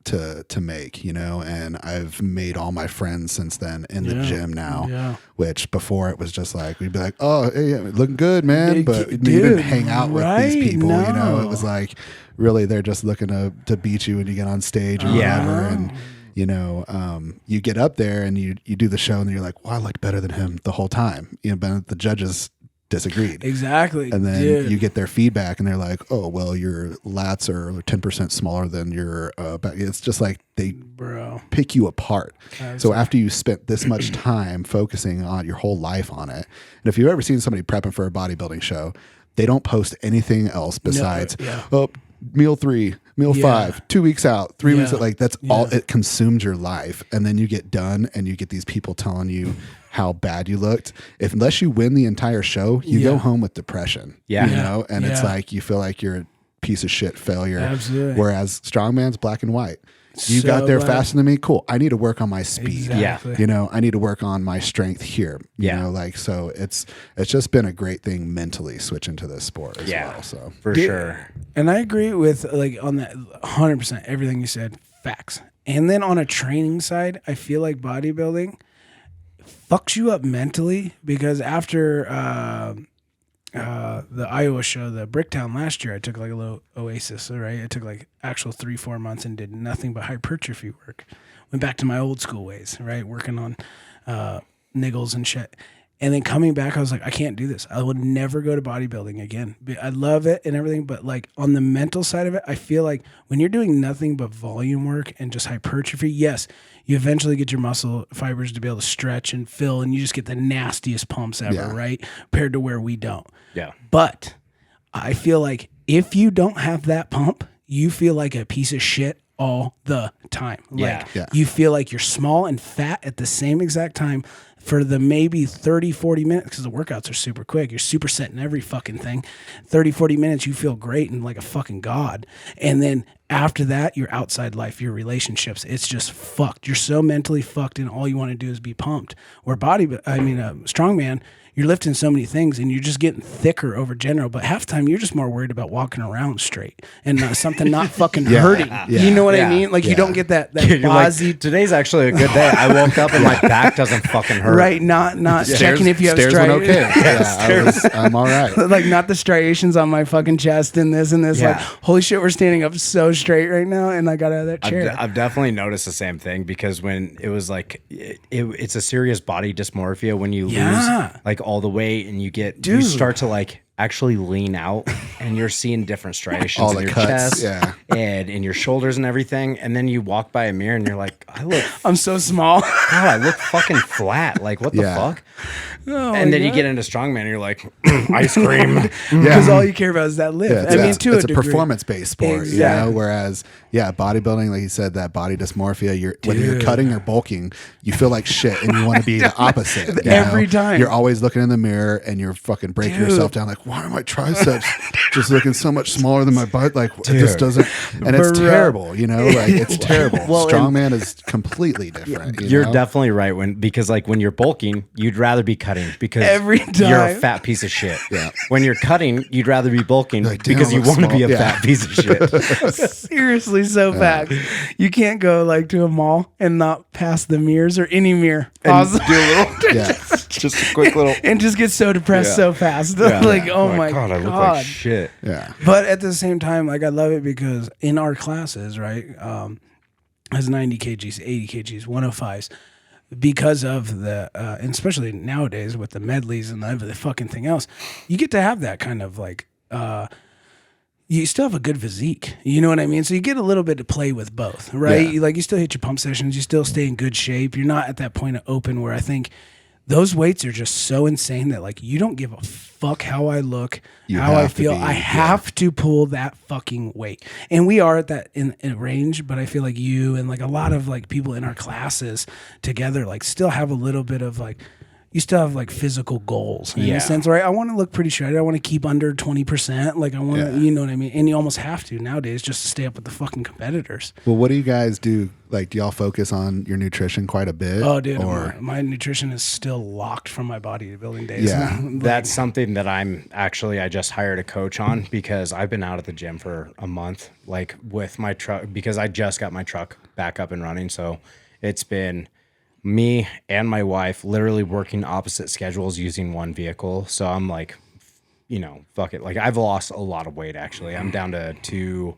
to make, you know, and I've made all my friends since then in the gym now, which before it was just like, we'd be like, oh, hey, looking good, man. But you didn't hang out with these people, you know, it was like, really, they're just looking to beat you when you get on stage or whatever. And, you know, you get up there and you do the show and you're like, well, I looked better than him the whole time. You know, but the judges disagreed. Exactly. And then you get their feedback and they're like, oh, well, your lats are 10% smaller than your back. It's just like they pick you apart. So after you spent this much time focusing on your whole life on it, and if you've ever seen somebody prepping for a bodybuilding show, they don't post anything else besides, meal 3, meal 5, 2 weeks out, 3 weeks out. Like that's all, it consumes your life. And then you get done and you get these people telling you how bad you looked. Unless you win the entire show, you go home with depression. You know, and it's like you feel like you're a piece of shit failure. Absolutely. Whereas strongman's black and white. You got there faster than me. Cool. I need to work on my speed. Exactly. You know, I need to work on my strength here. You know, like, so it's just been a great thing mentally switching to this sport as well. So for sure. And I agree with like on that 100%, everything you said, facts. And then on a training side, I feel like bodybuilding fucks you up mentally, because after the Iowa show, the Bricktown last year, I took like a little oasis, right? I took like actual 3-4 months and did nothing but hypertrophy work. Went back to my old school ways, right? Working on niggles and shit. And then coming back, I was like, I can't do this. I would never go to bodybuilding again. I love it and everything, but like on the mental side of it, I feel like when you're doing nothing but volume work and just hypertrophy, yes, you eventually get your muscle fibers to be able to stretch and fill, and you just get the nastiest pumps ever, right? Compared to where we don't. Yeah. But I feel like if you don't have that pump, you feel like a piece of shit all the time. Like you feel like you're small and fat at the same exact time for the maybe 30, 40 minutes, because the workouts are super quick. You're super setting every fucking thing. 30, 40 minutes, you feel great and like a fucking god. And then after that, your outside life, your relationships, it's just fucked. You're so mentally fucked, and all you want to do is be pumped. Where strongman, you're lifting so many things and you're just getting thicker over general, but half the time you're just more worried about walking around straight and something not fucking hurting. You know what I mean? Like you don't get that bozzy. Like, today's actually a good day. I woke up and my back doesn't fucking hurt. Right. Not checking if you have striations. Okay. I'm all right. Like not the striations on my fucking chest and this and this. Like, holy shit, we're standing up so straight right now, and I got out of that chair. I've definitely noticed the same thing, because when it was like, it's a serious body dysmorphia when you lose like all the weight, and you start to like actually lean out, and you're seeing different striations in your chest and in your shoulders and everything. And then you walk by a mirror and you're like, I'm so small. God, I look fucking flat. Like, what the fuck? and then you get into strongman and you're like, ice cream. Because all you care about is that lift. Yeah, to it's a degree. performance-based sport, Exactly. you know. Whereas, bodybuilding, like you said, that body dysmorphia. Whether you're cutting or bulking, you feel like shit, and you want to be the opposite. Every time. You're always looking in the mirror, and you're fucking breaking yourself down. Like, why are my triceps just looking so much smaller than my butt? Like, it just doesn't. And it's terrible, you know. Like, it's terrible. Well, Strongman is completely different. You're know? definitely right because like when you're bulking, you'd rather be cutting because Every you're a time. fat piece of shit. Yeah. When you're cutting, you'd rather be bulking Like, damn, because you I look want to be a small. fat piece of shit. Seriously, so fast. You can't go like to a mall and not pass the mirrors or any mirror. Pause Do a little, Yeah. just a quick little. and just get so depressed so fast. like, oh my god. I look like shit. Yeah. But at the same time, like I love it because in our classes, right, as 90 kgs, 80 kgs, 105s, because of the, and especially nowadays with the medleys and the fucking thing else, you get to have that kind of like, you still have a good physique. You know what I mean? So you get a little bit to play with both, right? Yeah. Like you still hit your pump sessions, you still stay in good shape. You're not at that point of open where I think those weights are just so insane that like you don't give a fuck how I look, how I have to feel. be, I have to pull that fucking weight. And we are at that in range, but I feel like you and like a lot of like people in our classes together like still have a little bit of like, you still have like physical goals in a sense, right? I want to look pretty shredded. I want to keep under 20%. Like I want to, you know what I mean? And you almost have to nowadays just to stay up with the fucking competitors. Well, what do you guys do? Like, do y'all focus on your nutrition quite a bit? Oh, dude, Or my nutrition is still locked from my bodybuilding days. Yeah. That's something that I just hired a coach on because I've been out of the gym for a month, like with my truck, because I just got my truck back up and running. So it's been me and my wife literally working opposite schedules using one vehicle. So I'm like, fuck it. Like I've lost a lot of weight actually. I'm down to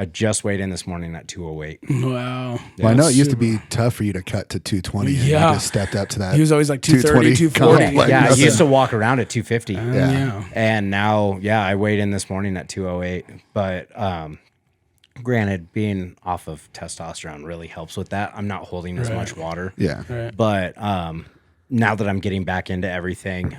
I just weighed in this morning at 208. Wow. well, I know it used to be tough for you to cut to 220. And Yeah. you just stepped up to that. He was always like 230, 240. comp, like Yeah, I nothing. used to walk around at 250. Yeah. And now, I weighed in this morning at 208. But granted, being off of testosterone really helps with that. I'm not holding as much water. Yeah. Right. But now that I'm getting back into everything,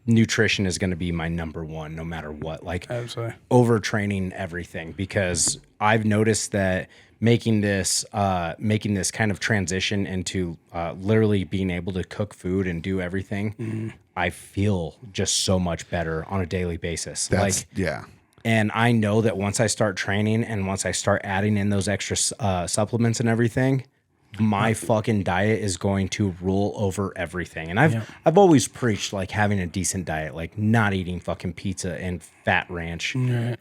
nutrition is going to be my number one, no matter what. Like Absolutely. overtraining everything, because I've noticed that making this kind of transition into literally being able to cook food and do everything, I feel just so much better on a daily basis. And I know that once I start training and once I start adding in those extra supplements and everything, my fucking diet is going to rule over everything. And I've always preached like having a decent diet, like not eating fucking pizza and Fat Ranch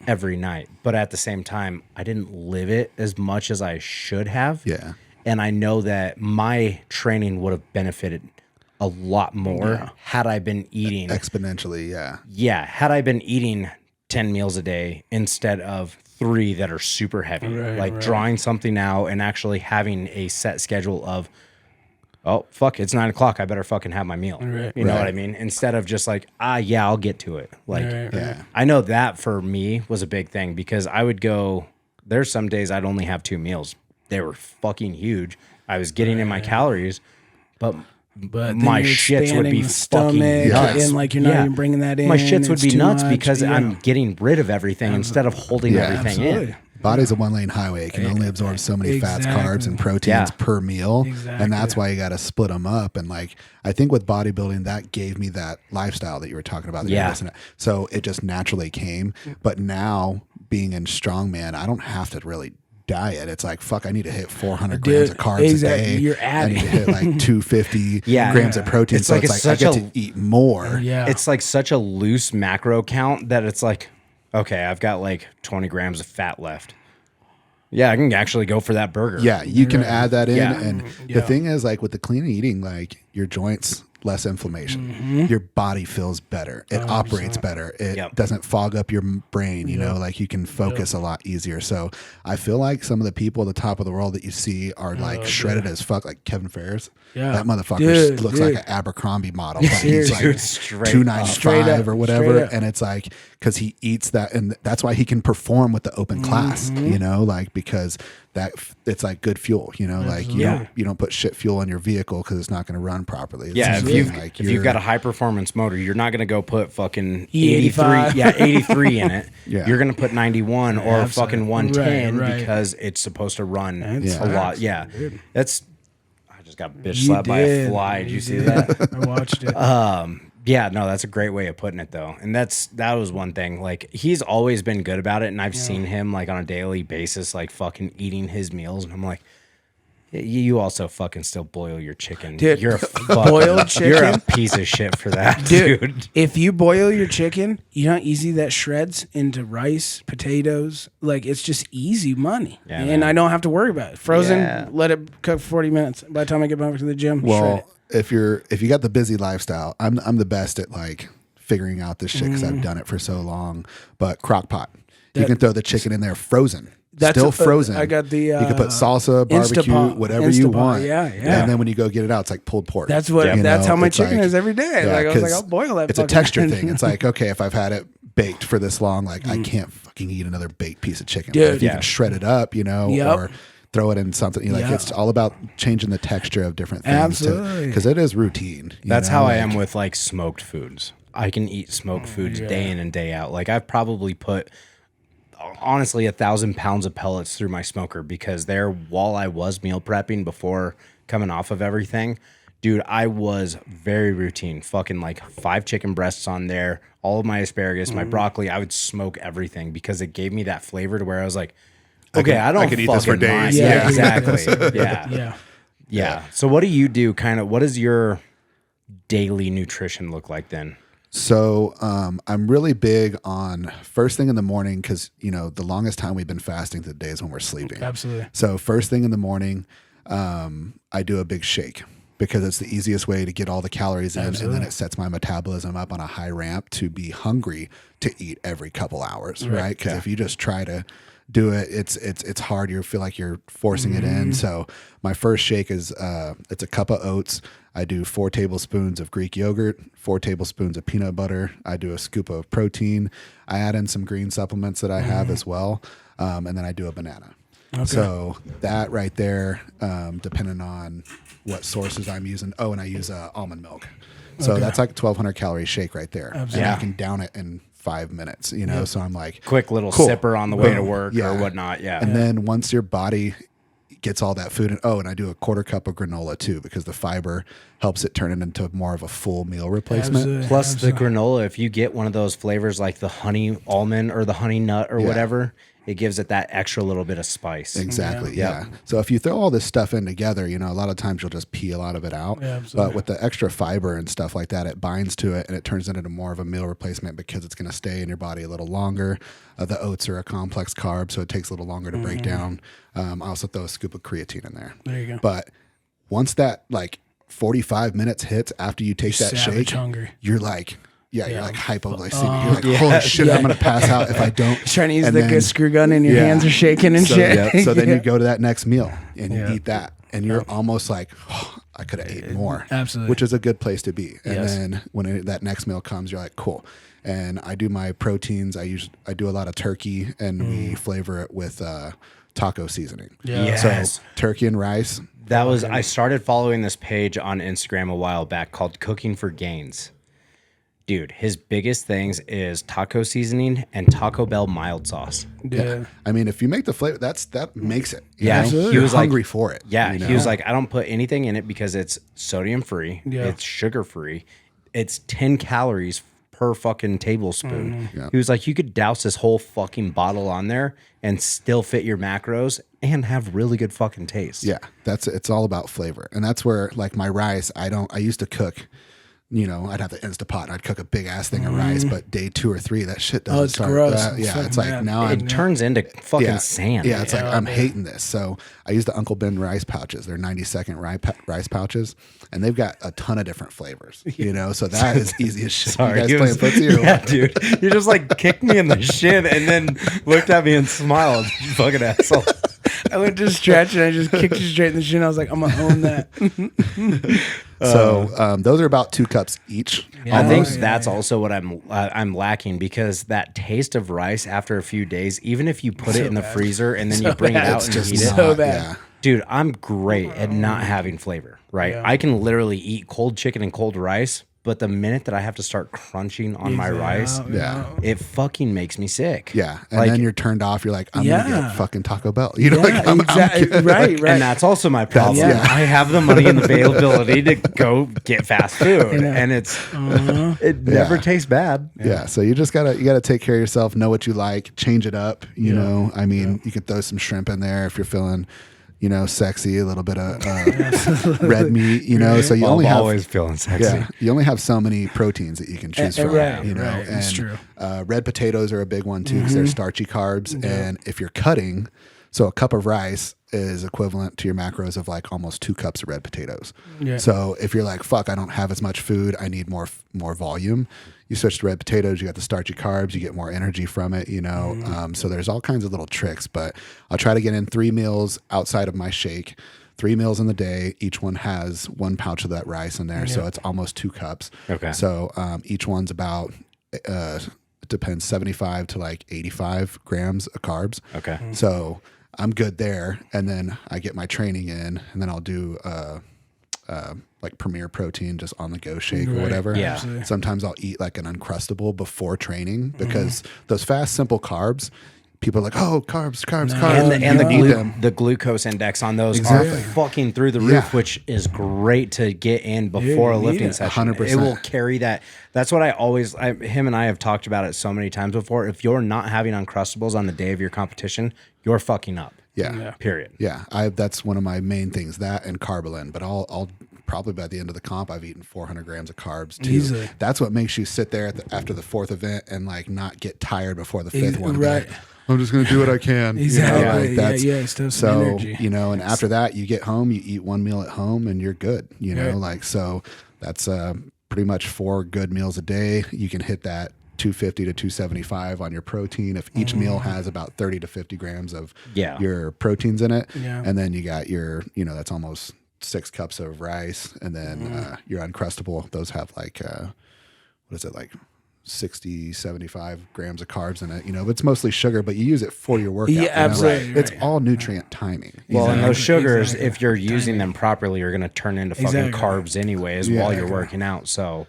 every night. But at the same time, I didn't live it as much as I should have. Yeah. And I know that my training would have benefited a lot more had I been eating Exponentially, yeah. Yeah, had I been eating 10 meals a day instead of 3 that are super heavy, drawing something out and actually having a set schedule of, oh, fuck, it's 9 o'clock. I better fucking have my meal. You know what I mean? Instead of just like, I'll get to it. Like, I know that for me was a big thing because I would go, there's some days I'd only have 2 meals. They were fucking huge. I was getting in my calories, but my shits would be fucking nuts. And like you're not even bringing that in. My shits would It's be too nuts much. because I'm getting rid of everything instead of holding everything in. Body's a 1-lane highway. It can only absorb so many fats, carbs, and proteins per meal. And that's why you got to split them up. And like, I think with bodybuilding, that gave me that lifestyle that you were talking about. So it just naturally came. But now being in Strongman, I don't have to really diet. It's like, fuck, I need to hit 400 grams of carbs a day. You're adding. I need to hit like 250 grams of protein. It's so like it's like I get to eat more. It's like such a loose macro count that it's like, okay, I've got like 20 grams of fat left. Yeah, I can actually go for that burger. Yeah, you can add that in. Yeah. And the thing is, like with the clean eating, like your joints, less inflammation. Your body feels better. It operates better. It doesn't fog up your brain, you know, like you can focus a lot easier. So I feel like some of the people at the top of the world that you see are like shredded as fuck, like Kevin Ferris. That motherfucker looks like an Abercrombie model. But he's like 295 or whatever. And it's like, because he eats that. And that's why he can perform with the open class, you know, like because that it's like good fuel, you know, like you don't put shit fuel in your vehicle because it's not going to run properly. It's Like if you've got a high performance motor, you're not going to go put fucking E85. 83 in it. Yeah. You're going to put 91 or fucking 110 Right. because it's supposed to run That's a lot. facts, Yeah. dude. I just got bitch slapped by a fly. Did you see that? I watched it. Yeah, no, that's a great way of putting it though. And that was one thing. Like he's always been good about it, and I've seen him like on a daily basis, like fucking eating his meals, and I'm like, you also fucking still boil your chicken. Dude, You're a fucking, boiled You're a chicken? piece of shit for that, Dude, dude. if you boil your chicken, you know how easy that shreds into rice, potatoes. Like it's just easy money, Yeah, and man. I don't have to worry about it. Frozen, Yeah. let it cook for 40 minutes. By the time I get back to the gym, shred Well, it. if you got the busy lifestyle, I'm the best at like figuring out this shit because Mm-hmm. I've done it for so long. But crock pot, you can throw the chicken in there frozen. That's Still a- frozen. I got the, you can put salsa, barbecue, Instapot. whatever you Instapot, want. yeah, yeah. And then when you go get it out, it's like pulled pork. That's what. Yeah. You That's know, how my it's chicken like- is every day. Yeah, like I was like, 'cause I'll boil that. It's a fucking texture thing. thing. It's like, okay, if I've had it baked for this long, like I can't fucking eat another baked piece of chicken. Dude. But if you Yeah. can shred it up, you know, Yep. or throw it in something, you like Yeah. it's all about changing the texture of different things. Absolutely. Because it is routine. you That's know, how I like- am with like smoked foods. I can eat smoked foods day in and day out. Like I've probably put honestly 1,000 pounds of pellets through my smoker because while I was meal prepping before coming off of everything, dude, I was very routine. Fucking like 5 chicken breasts on there, all of my asparagus, my broccoli. I would smoke everything because it gave me that flavor to where I was like, okay, I don't I could eat this for fucking mind. days. Yeah, Yeah. exactly. Yeah. Yeah. Yeah. So what do you do what does your daily nutrition look like then? So I'm really big on first thing in the morning because, you know, the longest time we've been fasting to the days when we're sleeping. Absolutely. So first thing in the morning, I do a big shake because it's the easiest way to get all the calories in. Absolutely. And then it sets my metabolism up on a high ramp to be hungry to eat every couple hours, right? Because if you just try to do it, it's hard. You feel like you're forcing it in. So my first shake is it's a cup of oats. I do 4 tablespoons of Greek yogurt, 4 tablespoons of peanut butter. I do a scoop of protein. I add in some green supplements that I have as well, and then I do a banana. Okay. So that right there, depending on what sources I'm using. Oh, and I use almond milk. So that's like a 1,200 calorie shake right there. Absolutely. And I can down it in 5 minutes, you know? So I'm like, Quick little Cool. sipper on the way to Boom. work Yeah. or whatnot. Yeah. and then once your body gets all that food, and I do a 1/4 cup of granola too, because the fiber helps it turn it into more of a full meal replacement. Absolutely. Plus the granola, if you get one of those flavors like the honey almond or the honey nut or whatever, it gives it that extra little bit of spice. Exactly. Yeah. Yeah. So if you throw all this stuff in together, you know, a lot of times you'll just pee a lot of it out. Yeah, absolutely. But with the extra fiber and stuff like that, it binds to it and it turns it into more of a meal replacement because it's going to stay in your body a little longer. The oats are a complex carb, so it takes a little longer to break down. I also throw a scoop of creatine in there. There you go. But once that like 45 minutes hits after you take that Savage shake, hungry. you're like, you're like hypoglycemic. Oh. You're like, holy shit, I'm going to pass out if I don't. Trying to use And the then- good screw gun and your Yeah. hands are shaking and so, shit. yeah, so then Yeah. you go to that next meal and you Yeah. eat that, and you're almost like, oh, I could have ate more. Absolutely. Which is a good place to be. And Yes. then when that next meal comes, you're like, cool. And I do my proteins. I do a lot of turkey, and we flavor it with taco seasoning. Yeah. Yes. So turkey and rice. That was I started following this page on Instagram a while back called Cooking for Gains. Dude, his biggest things is taco seasoning and Taco Bell mild sauce. Yeah. I mean, if you make the flavor, that makes it. you Yeah, know? Absolutely. he You're was like hungry for it. Yeah, you he was know? like, I don't put anything in it because it's sodium free, Yeah. it's sugar free, it's 10 calories per fucking tablespoon. Yeah. He was like, you could douse this whole fucking bottle on there and still fit your macros and have really good fucking taste. Yeah, it's all about flavor. And that's where like my rice, I used to cook, you know, I'd have the Instapot and I'd cook a big ass thing of rice, but day 2 or 3, that shit doesn't it's start. gross. Yeah, It's it's fucking like bad. now It I'm turns into fucking yeah, sand. Yeah, it's like Yeah, I'm man. hating this. So I use the Uncle Ben rice pouches. They're 90-second rice pouches, and they've got a ton of different flavors. You know, so that is easy as shit. Sorry, you he guys playing was- footsie or yeah, what? dude. You just like kicked me in the shin and then looked at me and smiled. You fucking asshole. I went to stretch and I just kicked you straight in the shin. I was like, I'm gonna own that. So those are about 2 cups each. I think Yeah, that's also what I'm lacking because that taste of rice after a few days, even if you put it in the freezer and then you bring it out It's and just eat it, So not, bad. yeah. Dude, I'm great at not having flavor, right? Yeah. I can literally eat cold chicken and cold rice, but the minute that I have to start crunching on my rice, it fucking makes me sick. Yeah. And Like- then you're turned off. You're like, I'm Yeah. going to get fucking Taco Bell. You know, like, I'm good. Right. And that's also my problem. Yeah. I have the money and availability to go get fast food, and it's it never tastes bad. Yeah. So you just gotta take care of yourself, know what you like, change it up. You know, I mean, you could throw some shrimp in there if you're feeling, you know, sexy, a little bit of red meat, you know. So you I'm only have always feeling sexy. yeah, you only have so many proteins that you can choose from. Right, you know, right. and It's true. Red potatoes are a big one too because they're starchy carbs, and if you're cutting, so a cup of rice is equivalent to your macros of like almost 2 cups of red potatoes. Yeah. So if you're like, fuck, I don't have as much food, I need more volume, you switch to red potatoes, you got the starchy carbs, you get more energy from it, you know. So there's all kinds of little tricks, but I'll try to get in 3 meals outside of my shake. 3 meals in the day. Each one has 1 pouch of that rice in there, so it's almost 2 cups. Okay. So each one's about it depends 75 to like 85 grams of carbs. Okay. So I'm good there, and then I get my training in, and then I'll do like Premier Protein just on the go shake or whatever. Yeah. Absolutely. Sometimes I'll eat like an Uncrustable before training because those fast, simple carbs, people are like, oh, carbs. And the glucose index on those Exactly. are fucking through the roof, Yeah. which is great to get in before you a need lifting it. session. 100%. It will carry that. That's what him and I have talked about it so many times before. If you're not having Uncrustables on the day of your competition, you're fucking up. Yeah. Period. Yeah. That's one of my main things, that and Carbolin. But I'll probably by the end of the comp, I've eaten 400 grams of carbs too. Easily. That's what makes you sit there after the 4th event and like not get tired before the 5th one. Right. Like, I'm just going to do what I can. Exactly. You know, like that's, yeah, still some so, energy. you know, and after that, you get home, you eat 1 meal at home and you're good, you know, Right. like, so that's pretty much 4 good meals a day. You can hit that 250 to 275 on your protein. If each meal has about 30 to 50 grams of your proteins in it. Yeah. And then you got your, you know, that's almost 6 cups of rice. And then your Uncrustable, those have like, what is it, like 60, 75 grams of carbs in it, you know, but it's mostly sugar, but you use it for your workout. Yeah, you know? absolutely. It's all nutrient timing. Well, and those sugars, Exactly. if you're using them properly, are going to turn into fucking Exactly. carbs anyways while you're working out. So,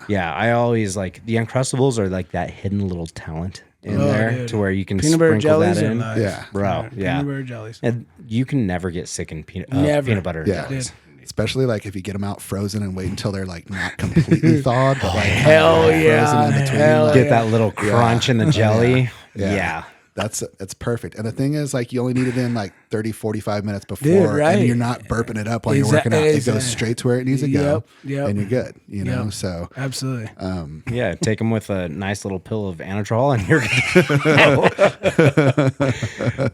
Yeah. I always like the Uncrustables are like that hidden little talent in there dude. to where you can Peanut butter sprinkle jellies that are in. life. Yeah. Bro, Peanut butter jellies. And you can never get sick in peanut butter Yeah. jellies. Especially like if you get them out frozen and wait until they're like not completely thawed, but like Hell kind of yeah. frozen in between. Hell like, Get that little crunch in the jelly. Yeah. It's perfect. And the thing is, like, you only need it in like 30, 45 minutes before, Dude, right. and you're not burping it up while you're working out. It Exactly. goes straight to where it needs to go, Yep. and you're good, you know? Yep. So, Absolutely. Yeah, take them with a nice little pill of Anadrol, and you're good to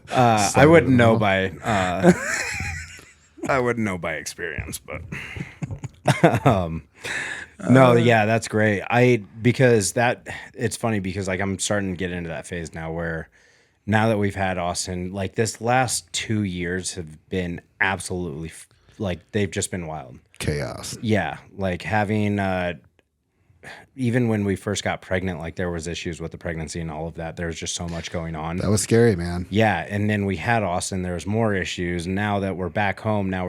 go. I wouldn't know by I wouldn't know by experience, but no, yeah, that's great. Because it's funny because like I'm starting to get into that phase now where now that we've had Austin, like this last 2 years have been absolutely like they've just been wild. chaos. Yeah, like having even when we first got pregnant, like there was issues with the pregnancy and all of that. There was just so much going on. That was scary, man. Yeah, and then we had Austin. There was more issues. Now that we're back home, now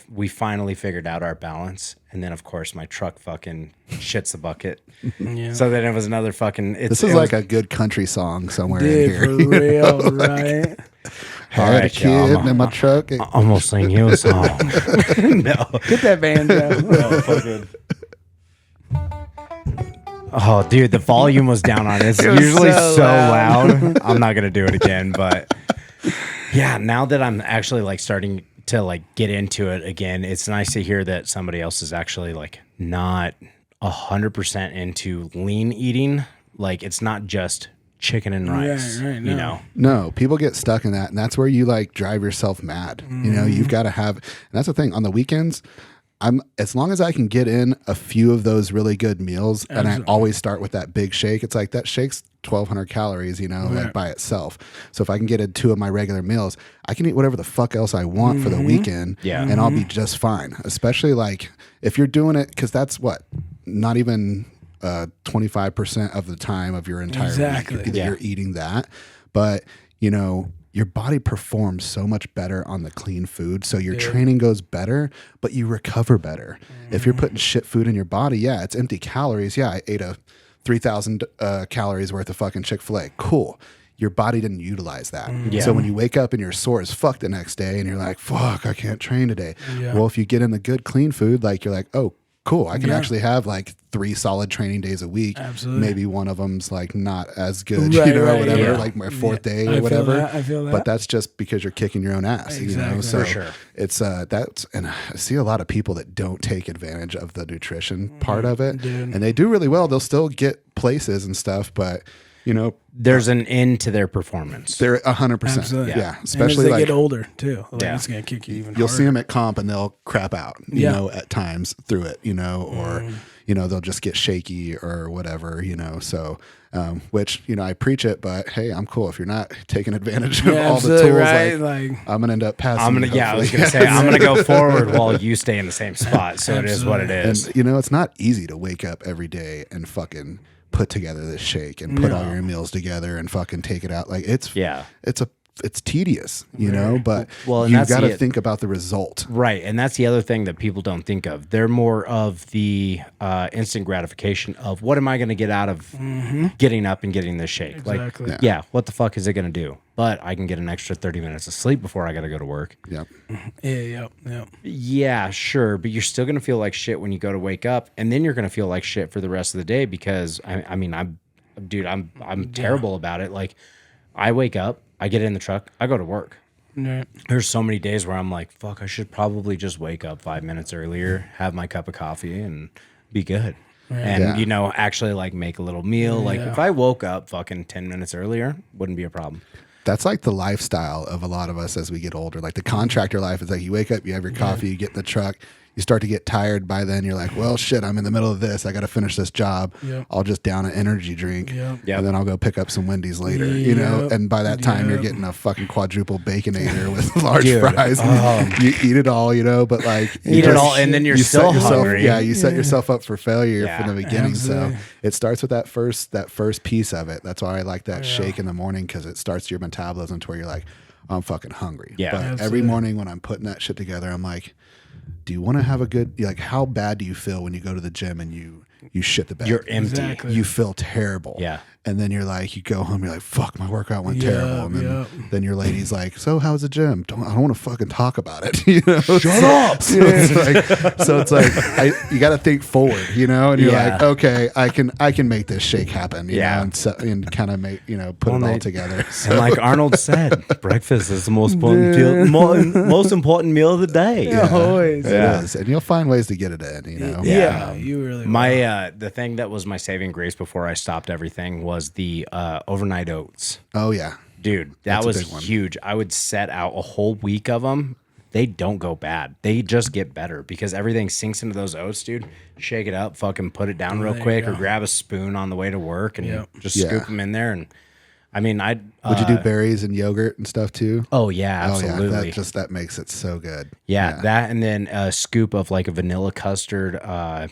we finally figured out our balance. And then of course my truck fucking shits the bucket. Yeah. So then it was another fucking. This is like a good country song somewhere in Dude, here. for real, right? Had a right, kid y'all, in my truck. I'm gonna sing you a song. No. Get that banjo. Oh, fucking. Oh, dude, the volume was down on it. It's was usually so so loud. loud. I'm not gonna do it again, but yeah, now that I'm actually like starting to like get into it again, it's nice to hear that somebody else is actually like not 100% into lean eating. Like it's not just chicken and rice, right, you no. know. No, people get stuck in that, and that's where you like drive yourself mad. You know, you've got to have, and that's the thing. On the weekends, as long as I can get in a few of those really good meals, and I always start with that big shake. It's like that shake's 1,200 calories, you know, like by itself. So if I can get in 2 of my regular meals, I can eat whatever the fuck else I want for the weekend, and I'll be just fine. Especially like if you're doing it, because that's not even 25% of the time of your entire Exactly. week you're eating that. But you know, your body performs so much better on the clean food. So your training goes better, but you recover better. If you're putting shit food in your body, yeah, it's empty calories. Yeah, I ate a 3,000 calories worth of fucking Chick-fil-A. Cool. Your body didn't utilize that. So when you wake up and you're sore as fuck the next day and you're like, fuck, I can't train today. Well, if you get in the good clean food, like you're like, oh, cool. I can actually have like 3 solid training days a week. Absolutely. Maybe one of them's like not as good, whatever, like my 4th day or whatever. I feel that. But that's just because you're kicking your own ass, you know? So For sure. it's, and I see a lot of people that don't take advantage of the nutrition part of it. And they do really well. They'll still get places and stuff, but you know, there's an end to their performance. they're 100%. Absolutely. Yeah. And Especially as they like get older too. Like it's gonna kick you even you'll harder. see them at comp and they'll crap out, you know, at times through it, you know, or, you know, they'll just get shaky or whatever, you know, so, which, you know, I preach it, but hey, I'm cool. If you're not taking advantage of all the tools, like I'm going to end up passing. I was going to say, I'm going to go forward while you stay in the same spot. So it is what it is. And, you know, it's not easy to wake up every day and fucking put together this shake and put all your meals together and fucking take it out. Like it's tedious, you know, but you got to think about the result. Right. And that's the other thing that people don't think of. They're more of the instant gratification of what am I going to get out of getting up and getting this shake? Exactly. Like, what the fuck is it going to do? But I can get an extra 30 minutes of sleep before I got to go to work. Yep. Yeah, sure. But you're still going to feel like shit when you go to wake up. And then you're going to feel like shit for the rest of the day because, I'm terrible about it. Like, I wake up, I get in the truck, I go to work. Right. There's so many days where I'm like, fuck, I should probably just wake up 5 minutes earlier, have my cup of coffee, and be good. Right. And, you know, actually, like, make a little meal. Like, if I woke up fucking 10 minutes earlier, wouldn't be a problem. That's like the lifestyle of a lot of us as we get older. Like the contractor life is like you wake up, you have your coffee, you get in the truck, you start to get tired by then. You're like, well, shit, I'm in the middle of this. I got to finish this job. I'll just down an energy drink and then I'll go pick up some Wendy's later, you know? And by that time you're getting a fucking quadruple Baconator with large fries. You eat it all, you know, but like eat it all and then you're still hungry. Yeah. You set yourself up for failure from the beginning. Absolutely. So it starts with that first piece of it. That's why I like that shake in the morning. Cause it starts your metabolism to where you're like, I'm fucking hungry. Yeah. But every morning when I'm putting that shit together, I'm like, do you want to have a good, like, how bad do you feel when you go to the gym and you shit the bed? You're empty. Exactly. You feel terrible. Yeah. And then you're like, you go home, you're like, fuck, my workout went terrible. And then your lady's like, so how's the gym? I don't want to fucking talk about it. You know? Shut up. So it's like, you got to think forward, you know? And you're like, okay, I can make this shake happen. You know? And kind of make, you know, put it all together. So. And like Arnold said, breakfast is the most important meal of the day. Always. It is. And you'll find ways to get it in, you know? Yeah. You really will. The thing that was my saving grace before I stopped everything was the overnight oats. Oh yeah, dude, that was huge. I would set out a whole week of them. They don't go bad. They just get better because everything sinks into those oats, dude. Shake it up, fucking put it down real quick, or grab a spoon on the way to work and just scoop them in there. And I mean, would you do berries and yogurt and stuff too? Oh yeah, absolutely. That makes it so good. Yeah, that and then a scoop of like a vanilla custard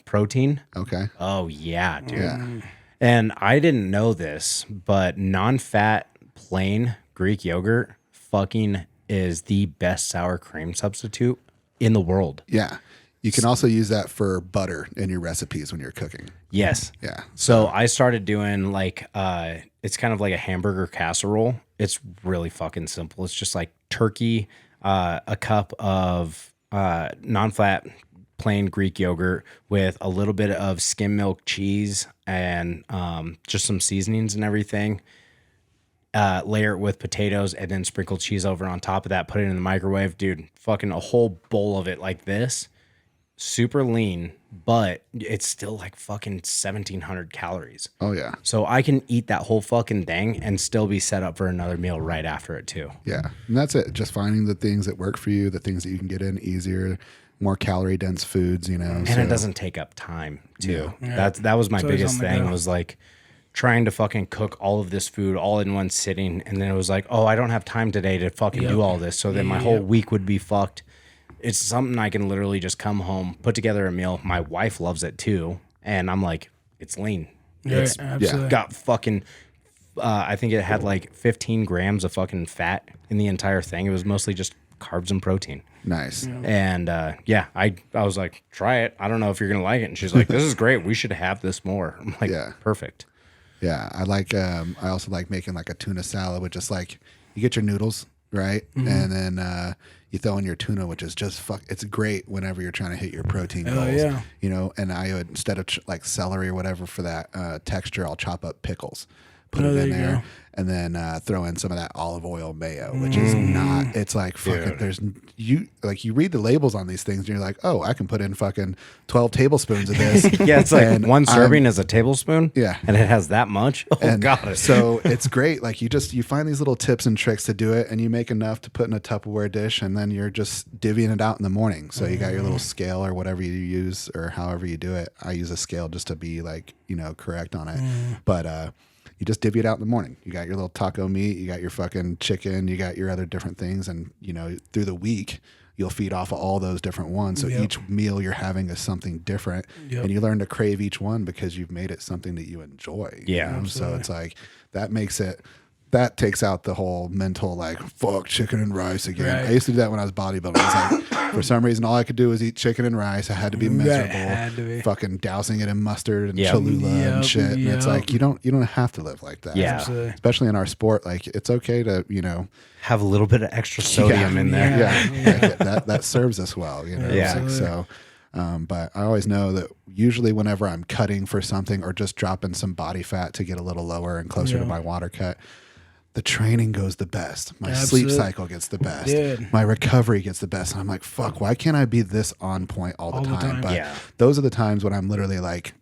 protein. Okay. Oh yeah, dude. Yeah. And I didn't know this, but non-fat plain Greek yogurt fucking is the best sour cream substitute in the world. Yeah. You can also use that for butter in your recipes when you're cooking. Yes. Yeah. So I started doing like, it's kind of like a hamburger casserole. It's really fucking simple. It's just like turkey, a cup of non-fat plain Greek yogurt with a little bit of skim milk cheese and just some seasonings and everything. Layer it with potatoes and then sprinkle cheese over on top of that. Put it in the microwave. Dude, fucking a whole bowl of it like this. Super lean, but it's still like fucking 1,700 calories. Oh, yeah. So I can eat that whole fucking thing and still be set up for another meal right after it too. Yeah. And that's it. Just finding the things that work for you, the things that you can get in easier, more calorie dense foods, you know. And it doesn't take up time too. Yeah. That was my biggest thing was like trying to fucking cook all of this food all in one sitting. And then it was like, oh, I don't have time today to fucking do all this. So then my whole week would be fucked. It's something I can literally just come home, put together a meal. My wife loves it too. And I'm like, it's lean. It's got fucking I think it had like 15 grams of fucking fat in the entire thing. It was mostly just carbs and protein. Nice. And I was like, try it. I don't know if you're gonna like it. And she's like, this is great. We should have this more. I'm like, perfect. Yeah, I like. I also like making like a tuna salad with just like you get your noodles right, and then you throw in your tuna, which is just It's great whenever you're trying to hit your protein goals. Yeah. You know, and I would instead of like celery or whatever for that texture, I'll chop up pickles, put it in there, and then throw in some of that olive oil mayo, which is not. It's like fucking. There's you read the labels on these things, and you're like, oh, I can put in fucking 12 tablespoons of this. Yeah, it's like one serving is a tablespoon. Yeah, and it has that much. Oh god. So it's great. Like you find these little tips and tricks to do it, and you make enough to put in a Tupperware dish, and then you're just divvying it out in the morning. So you got your little scale or whatever you use, or however you do it. I use a scale just to be like correct on it, but. You just divvy it out in the morning. You got your little taco meat, you got your fucking chicken, you got your other different things. And, through the week, you'll feed off of all those different ones. So each meal you're having is something different. And you learn to crave each one because you've made it something that you enjoy. Yeah. So it's like, that takes out the whole mental, like, fuck chicken and rice again. Right. I used to do that when I was bodybuilding. I was like, for some reason, all I could do was eat chicken and rice. I had to be miserable. Had to be. Fucking dousing it in mustard and Cholula and shit. And it's like, you don't have to live like that. Yeah. Absolutely. Especially in our sport. Like, it's okay to, have a little bit of extra sodium in there. That serves us well, Yeah. Like, so. But I always know that usually whenever I'm cutting for something or just dropping some body fat to get a little lower and closer to my water cut, the training goes the best. My sleep cycle gets the best. Dude. My recovery gets the best. And I'm like, fuck, why can't I be this on point all the time? But Yeah. those are the times when I'm literally like,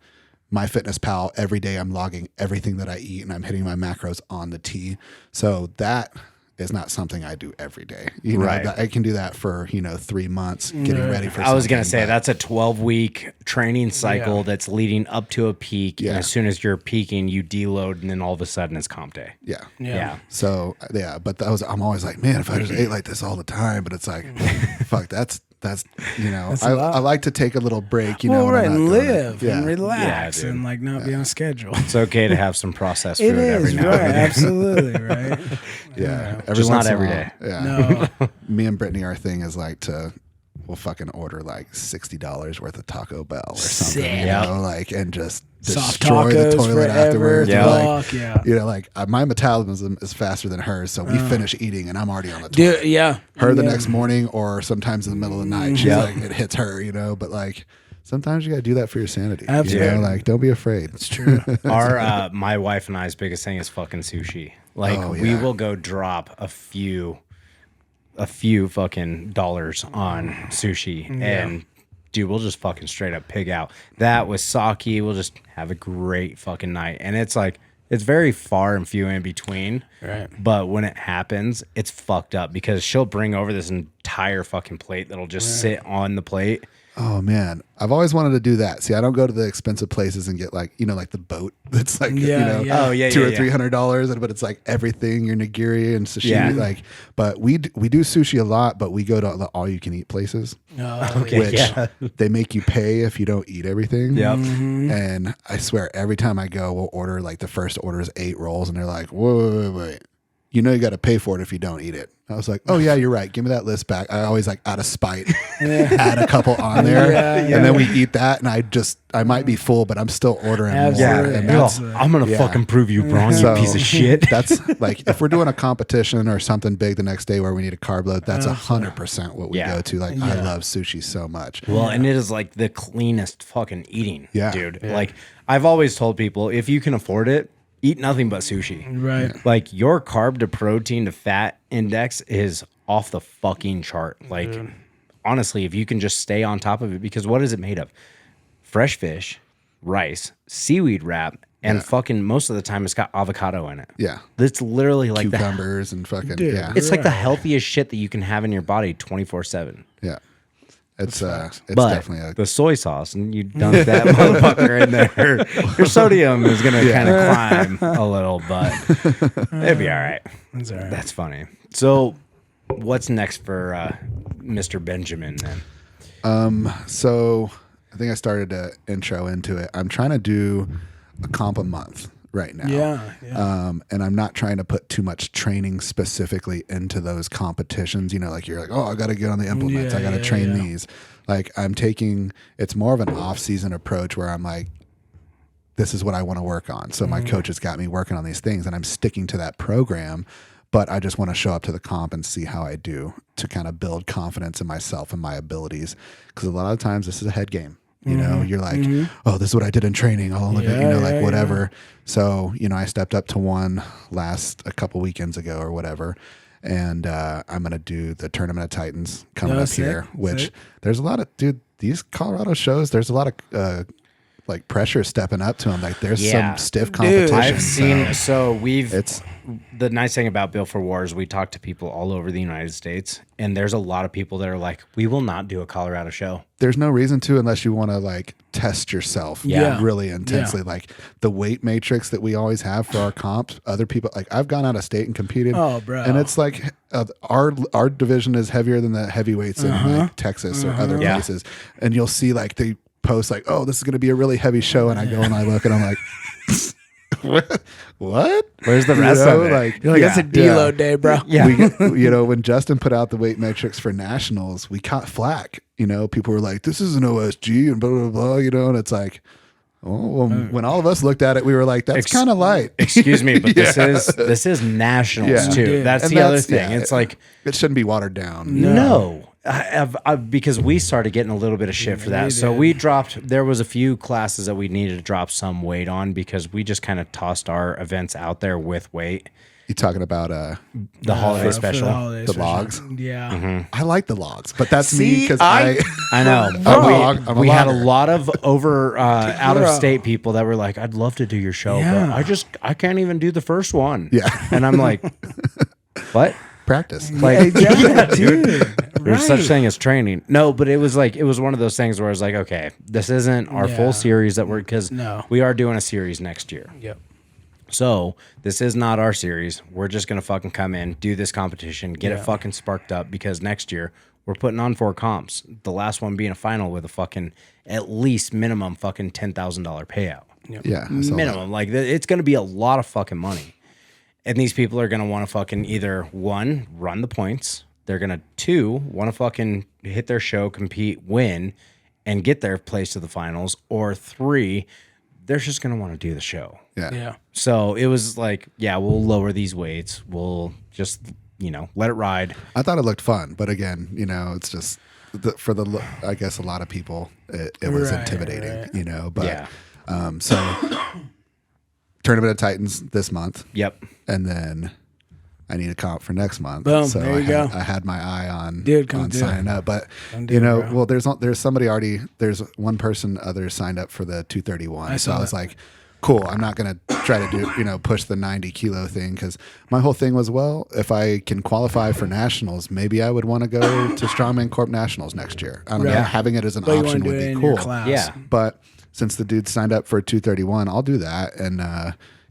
MyFitnessPal, every day I'm logging everything that I eat and I'm hitting my macros on the T. So that is not something I do every day. Right. I can do that for, 3 months getting ready for I was going to something, say that's a 12-week training cycle that's leading up to a peak. Yeah. And as soon as you're peaking, you deload, and then all of a sudden it's comp day. Yeah. So, but I'm always like, man, if I just ate like this all the time, but it's like, fuck, that's I like to take a little break, when I'm and not doing live it. and relax Yeah, and like not be on schedule. It's okay to have some processed It food every is now right, and then. absolutely right. Yeah. Just not once in a every while. day. Yeah. No, Me and Brittany, our thing is like we'll fucking order like $60 worth of Taco Bell or something, Sick. and just soft destroy the tacos toilet forever. afterwards. Yeah. Fuck yeah. Like my metabolism is faster than hers, so we finish eating and I'm already on the toilet. Dude, yeah. Her the next morning, or sometimes in the middle of the night, she's Yep. like, it hits her, but like sometimes you got to do that for your sanity. Absolutely. Like don't be afraid. It's true. Our my wife and I's biggest thing is fucking sushi. Like we will go drop a few fucking dollars on sushi and dude, we'll just fucking straight up pig out. That with sake, we'll just have a great fucking night. And it's like, it's very far and few in between. Right. But when it happens, it's fucked up because she'll bring over this entire fucking plate that'll just sit on the plate. Oh man, I've always wanted to do that. See, I don't go to the expensive places and get like like the boat that's like Oh, yeah, $200 or yeah. $300, but it's like everything, your nigiri and sashimi. Yeah. Like, but we do sushi a lot, but we go to the all you can eat places, Okay, which yeah. they make you pay if you don't eat everything. Yep. And I swear, every time I go, we'll order like the first order is 8 rolls, and they're like, wait. You know you got to pay for it if you don't eat it. I was like, oh yeah, you're right. Give me that list back. I always like out of spite add a couple on there, and then we eat that, and I might be full, but I'm still ordering more. Absolutely. And Yeah, that's, I'm gonna fucking prove you wrong, you piece of shit. That's like if we're doing a competition or something big the next day where we need a carb load, that's 100% what we go to. Like I love sushi so much. Well, and it is like the cleanest fucking eating, dude. Yeah. Like I've always told people, if you can afford it, eat nothing but sushi. Right. Like your carb to protein to fat index is off the fucking chart. Like honestly, if you can just stay on top of it, because what is it made of? Fresh fish, rice, seaweed wrap, and fucking most of the time it's got avocado in it. Yeah. It's literally like Cucumbers and fucking Dude. it's like the healthiest shit that you can have in your body 24/7. yeah. It's But definitely a the soy sauce, and you dunk that motherfucker in there, your sodium is going to kind of climb a little, but it'd be all right. That's all right. That's funny. So what's next for Mr. Benjamin then? So I think I started to intro into it. I'm trying to do a comp a month, right now. Yeah. And I'm not trying to put too much training specifically into those competitions. You know, like you're like, oh, I got to get on the implements. I got to train these. Like it's more of an off-season approach where I'm like, this is what I want to work on. So my coach has got me working on these things and I'm sticking to that program, but I just want to show up to the comp and see how I do to kind of build confidence in myself and my abilities. Because a lot of times this is a head game. You know, you're like, oh, this is what I did in training. All of it, you know, like whatever. So, you know, I stepped up to one a couple weekends ago or whatever. And I'm going to do the Tournament of Titans coming up here, which there's a lot of, these Colorado shows, there's a lot of like pressure stepping up to them. Like there's some stiff competition. I've seen, the nice thing about Built for War is we talk to people all over the United States, and there's a lot of people that are like, we will not do a Colorado show. There's no reason to unless you want to like test yourself really intensely. Yeah. Like the weight matrix that we always have for our comps, other people, like I've gone out of state and competed. Oh, bro. And it's like our division is heavier than the heavyweights in like Texas or other places. And you'll see like they post like, oh, this is going to be a really heavy show. And I go and I look and I'm like, what? Where's the rest of it? Like, You're like, that's a deload day, bro. Yeah. You know, when Justin put out the weight matrix for nationals, we caught flack. You know, people were like, this is an OSG and blah, blah, blah, you know, and it's like, oh, well, when all of us looked at it, we were like, that's kind of light. Excuse me, but this is nationals too. Dude. That's And the other thing. It's like, it shouldn't be watered down. no. Because we started getting a little bit of shit for that. So there was a few classes that we needed to drop some weight on because we just kind of tossed our events out there with weight. You talking about The holiday special. the logs? Yeah. I like the logs, but that's me because I know. I'm a We had a logger. lot of out of state people that were like, I'd love to do your show, Yeah. but I can't even do the first one. Yeah. And I'm like, what? practice. Like, Dude. there's such thing as training. No, but it was one of those things where I was like, okay, this isn't our full series because we are doing a series next year. Yep. So this is not our series. We're just going to fucking come in, do this competition, get it fucking sparked up because next year we're putting on 4 comps. The last one being a final with a fucking at least minimum fucking $10,000 payout. Yeah. I saw Minimum. Like it's going to be a lot of fucking money. And these people are going to want to fucking either 1, run the points. They're going to 2, want to fucking hit their show, compete, win, and get their place to the finals. Or 3, they're just going to want to do the show. that. Yeah. So it was like, we'll lower these weights. We'll just, let it ride. I thought it looked fun, but again, you know, it's just I guess a lot of people it was intimidating, you know, but so Tournament of Titans this month. Yep. And then I need a comp for next month. Boom, so there you go. I had my eye on Come do signing up, but do it, bro. well, there's somebody already. There's one person other signed up for the 231. So I was like, cool. I'm not gonna try to do push the 90 kilo thing because my whole thing was, well, if I can qualify for nationals, maybe I would want to go to Strongman Corp Nationals next year. I don't know. Having it as an But you option wanna would do it be in your cool. class. Yeah. But since the dude signed up for 231, I'll do that. And,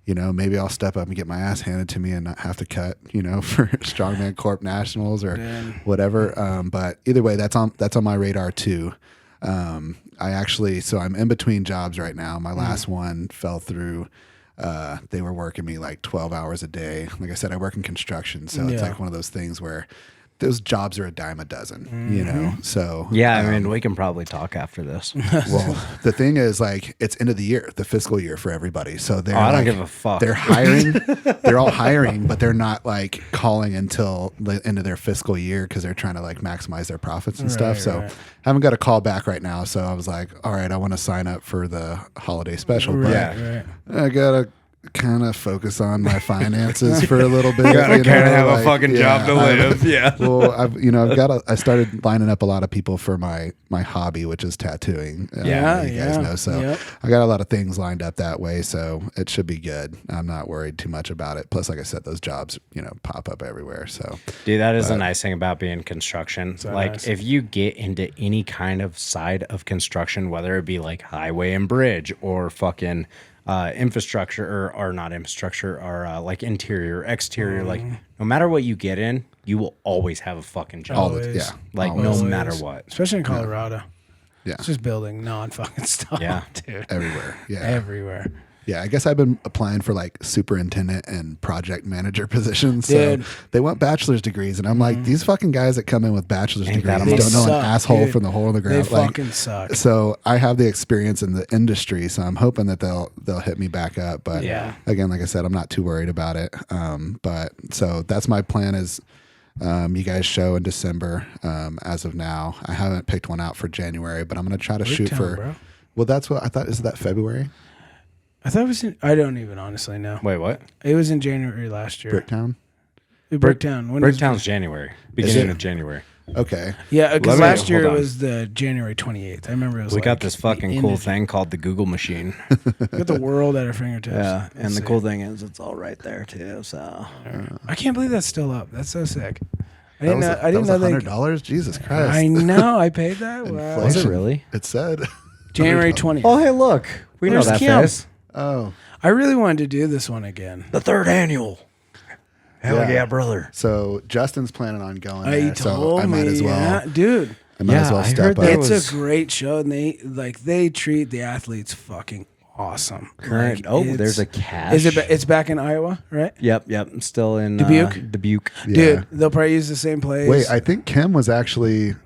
maybe I'll step up and get my ass handed to me and not have to cut, for Strongman Corp Nationals or whatever. But either way, that's on my radar too. I'm in between jobs right now. My last one fell through. They were working me like 12 hours a day. Like I said, I work in construction. So it's like one of those things where those jobs are a dime a dozen, So I mean, we can probably talk after this. well, the thing is, like, it's end of the year, the fiscal year for everybody. So they're I don't give a fuck. They're hiring. They're all hiring, but they're not like calling until the end of their fiscal year because they're trying to like maximize their profits and stuff. So I haven't got a call back right now. So I was like, all right, I want to sign up for the holiday special, but I gotta kind of focus on my finances for a little bit. Gotta kind of have a fucking job to live. Well, I started lining up a lot of people for my hobby, which is tattooing. You guys know. So I got a lot of things lined up that way. So it should be good. I'm not worried too much about it. Plus, like I said, those jobs, pop up everywhere. So, dude, that is a nice thing about being construction. Like, if you get into any kind of side of construction, whether it be like highway and bridge or fucking infrastructure or not infrastructure or like interior, exterior, like no matter what you get in, you will always have a fucking job. Always. No matter what. Especially in Colorado. Yeah. It's just building non-fucking stuff. Yeah. Dude. Everywhere. Yeah. Everywhere. Yeah, I guess I've been applying for like superintendent and project manager positions. So Dude. they want bachelor's degrees, and I'm like, these fucking guys that come in with bachelor's Ain't degrees that don't amazing? know They an suck, asshole dude. from the hole in the They ground. Like, fucking suck. so I have the experience in the industry, so I'm hoping that they'll hit me back up. But Yeah. again, like I said, I'm not too worried about it. But so that's my plan is. You guys show in December. As of now, I haven't picked one out for January, but I'm gonna try to shoot Bricktown, for. bro. Well, that's what I thought. Is that February? I thought it was in, I don't even honestly know. Wait, what? It was in January last year. Bricktown. Bricktown. When is- Bricktown's January, Is beginning it? of January. Okay. Yeah, because Let me- last year hold it on. was the January 28th. I remember it was We like got this the fucking end cool of- thing called the Google machine. We got the world at our fingertips. Yeah, and Let's the see. cool thing is it's all right there too. So I can't believe that's still up. That's so sick. I That didn't was, know. I didn't know they. $100. Jesus Christ. I know. I paid that. Wow. Inflation. Was it really? It said. January 20th. oh hey, look, we There's know that Kim. face. Oh. I really wanted to do this one again. The third annual. Hell Yeah. yeah, brother. So Justin's planning on going He there, so told I might me, as well. yeah, dude. I might as Yeah, well I step heard up. that It's was- a great show, and they treat the athletes fucking awesome. Current. Like, Oh, it's- there's a cash. Is it? It's back in Iowa, right? Yep. I'm still in Dubuque? Dubuque. Yeah. Dude, they'll probably use the same place. Wait, I think Kim was actually.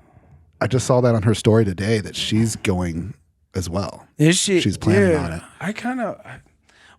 I just saw that on her story today that she's going as well. Is she? She's planning Dude, on it. I kind of.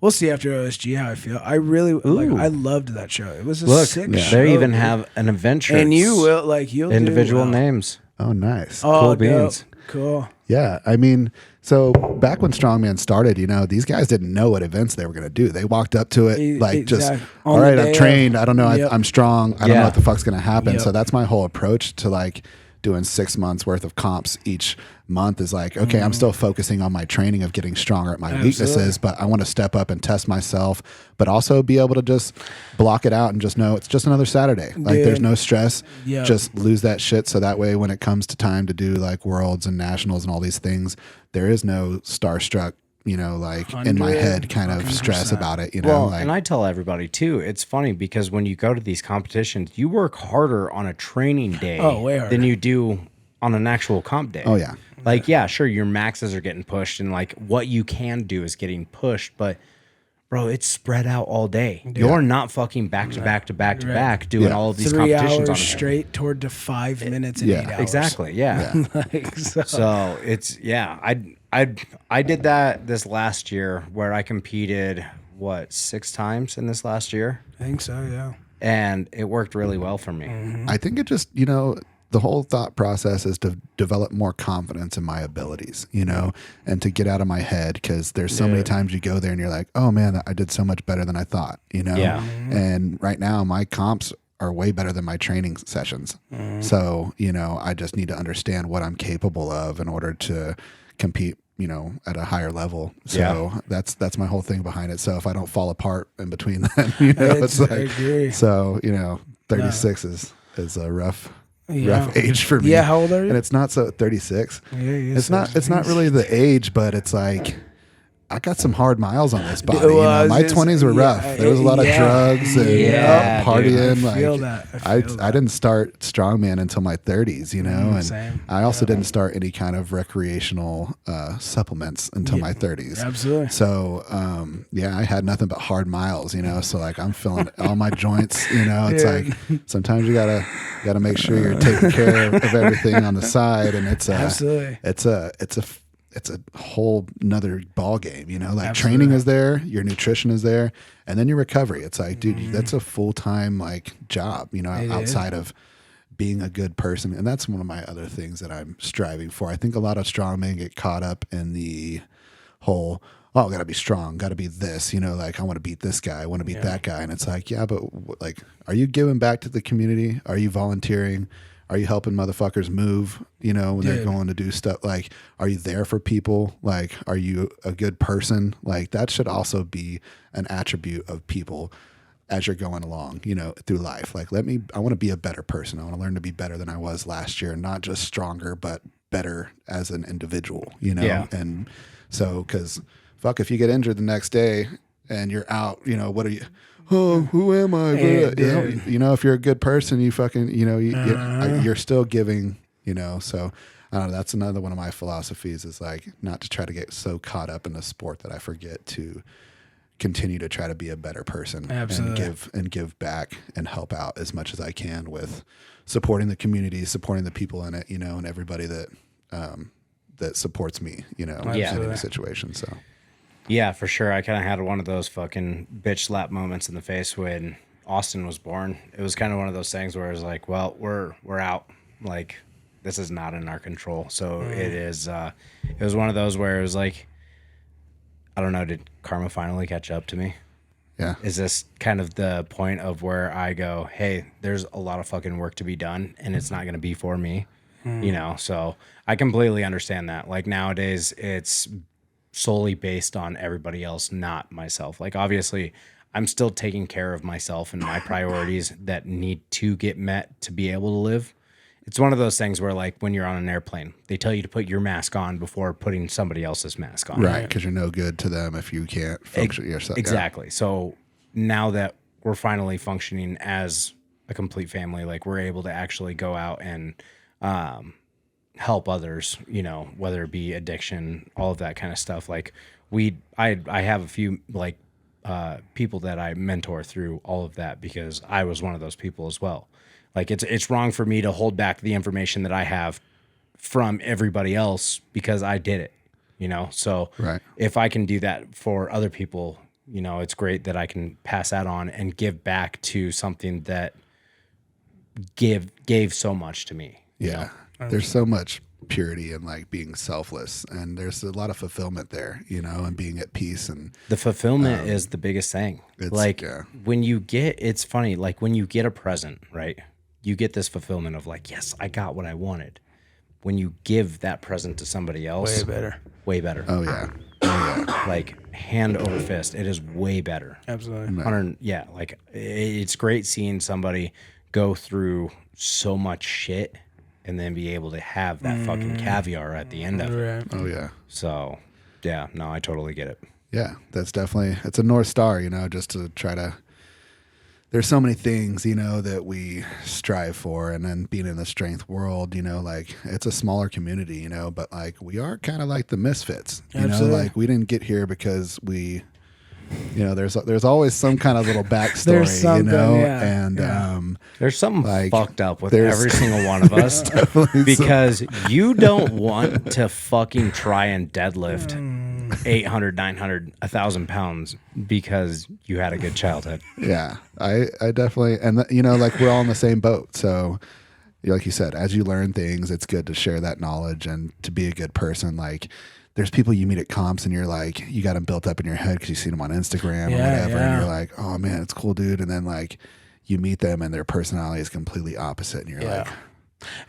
We'll see after OSG how I feel. I really like. Ooh. I loved that show. It was a Look, sick yeah. show. they even have an adventure. and you will like you'll individual do well. names. Oh, nice. Oh, Cool dope. beans. Cool. Yeah, I mean, so back when Strongman started, these guys didn't know what events they were going to do. They walked up to it like just, Exactly. On all the right, day I'm of- trained. I don't know. Yep. I'm strong. I don't know Yeah. what the fuck's going to happen. Yep. So that's my whole approach to like doing 6 months worth of comps each month is like, okay, I'm still focusing on my training of getting stronger at my weaknesses, Absolutely. but I want to step up and test myself, but also be able to just block it out and just know it's just another Saturday. Like Dude. there's no stress. Yep. Just lose that shit. So that way, when it comes to time to do like worlds and nationals and all these things, there is no starstruck, like in my head kind of 100% stress about it, Well, like, and I tell everybody too, it's funny because when you go to these competitions, you work harder on a training day Oh, way harder. than you do on an actual comp day. oh yeah. Like, yeah, sure, your maxes are getting pushed and like what you can do is getting pushed, but bro, it's spread out all day. You're not fucking back to back to back to back doing Yeah. all of these 3 competitions hours on straight toward to 5 minutes and Yeah. 8 hours. Exactly. Yeah. Like, so, So it's I did that this last year where I competed 6 times in this last year, I think so. Yeah. and it worked really well for me. Mm-hmm. I think it just, the whole thought process is to develop more confidence in my abilities, and to get out of my head because there's so many times you go there and you're like, oh man, I did so much better than I thought, Yeah. And right now my comps are way better than my training sessions. So, I just need to understand what I'm capable of in order to compete, at a higher level. So that's my whole thing behind it. So if I don't fall apart in between them, it's I like, agree. so, 36 is a rough Yeah. age for me. Yeah, how old are you? And it's not so 36. Yeah, you It's not said- really the age, but it's like I got some hard miles on this body. Well, I was My gonna 20s say, were rough. yeah, There was a lot of yeah. drugs and Yeah, partying. dude. I feel like that. I I feel that. didn't start Strongman until my 30s, and same. I also didn't start any kind of recreational supplements until my 30s. Absolutely. So, I had nothing but hard miles, so like I'm feeling all my joints, it's Dude. like sometimes you gotta make sure you're taking care of everything on the side. And it's Absolutely. it's a whole nother ball game, like Absolutely. training is there, your nutrition is there, and then your recovery. It's like, dude, that's a full-time like job, outside of being a good person. And that's one of my other things that I'm striving for. I think a lot of strongmen get caught up in the whole, oh, I gotta be strong, gotta be this, like I want to beat this guy, I want to beat that guy. And it's like, yeah, but like, are you giving back to the community? Are you volunteering? Are you helping motherfuckers move, when they're Dude. going to do stuff? Like, are you there for people? Like, are you a good person? Like, that should also be an attribute of people as you're going along, through life. Like, I want to be a better person. I want to learn to be better than I was last year, not just stronger, but better as an individual, Yeah. And so, cause fuck, if you get injured the next day and you're out, what are you? Oh, who am I? Hey, dude. If you're a good person, you fucking, you're still giving, so I don't know, that's another one of my philosophies is like not to try to get so caught up in the sport that I forget to continue to try to be a better person. Absolutely. and give back and help out as much as I can with supporting the community, supporting the people in it, and everybody that that supports me, in any situation. So Yeah, for sure. I kind of had one of those fucking bitch slap moments in the face when Austin was born. It was kind of one of those things where it was like, well, we're out. Like, this is not in our control. So it is. It was one of those where it was like, I don't know. Did karma finally catch up to me? yeah, Is this kind of the point of where I go, hey, there's a lot of fucking work to be done, and it's not going to be for me, So I completely understand that. Like nowadays, it's solely based on everybody else, not myself. Like obviously I'm still taking care of myself and my priorities that need to get met to be able to live. It's one of those things where like when you're on an airplane, they tell you to put your mask on before putting somebody else's mask on. right, because you're no good to them if you can't function yourself. Exactly. So now that we're finally functioning as a complete family, like we're able to actually go out and help others, whether it be addiction, all of that kind of stuff. Like I have a few like people that I mentor through all of that because I was one of those people as well. Like it's wrong for me to hold back the information that I have from everybody else because I did it, So Right. if I can do that for other people, it's great that I can pass that on and give back to something that gave so much to me. Yeah. There's so much purity in like being selfless, and there's a lot of fulfillment there, and being at peace. And The fulfillment is the biggest thing. Like when you it's funny, like when you get a present, right? You get this fulfillment of like, yes, I got what I wanted. When you give that present to somebody else, way better. Oh yeah. Like hand over fist. It is way better. Absolutely. Yeah. Like it's great seeing somebody go through so much shit and then be able to have that fucking caviar at the end of it. Right. Oh yeah. So yeah, no, I totally get it. Yeah, that's definitely, it's a North Star, just to try to, there's so many things, that we strive for. And then being in the strength world, like it's a smaller community, but like we are kind of like the misfits, like we didn't get here because we, there's always some kind of little backstory, and there's something like, fucked up with every single one of us because you don't want to fucking try and deadlift 800, 900, 1,000 pounds because you had a good childhood. Yeah, I definitely, and like we're all in the same boat. So like you said, as you learn things, it's good to share that knowledge and to be a good person. Like there's people you meet at comps and you're like, you got them built up in your head because you've seen them on Instagram or whatever. And you're like, oh man, it's cool, dude. And then like you meet them and their personality is completely opposite. And you're like,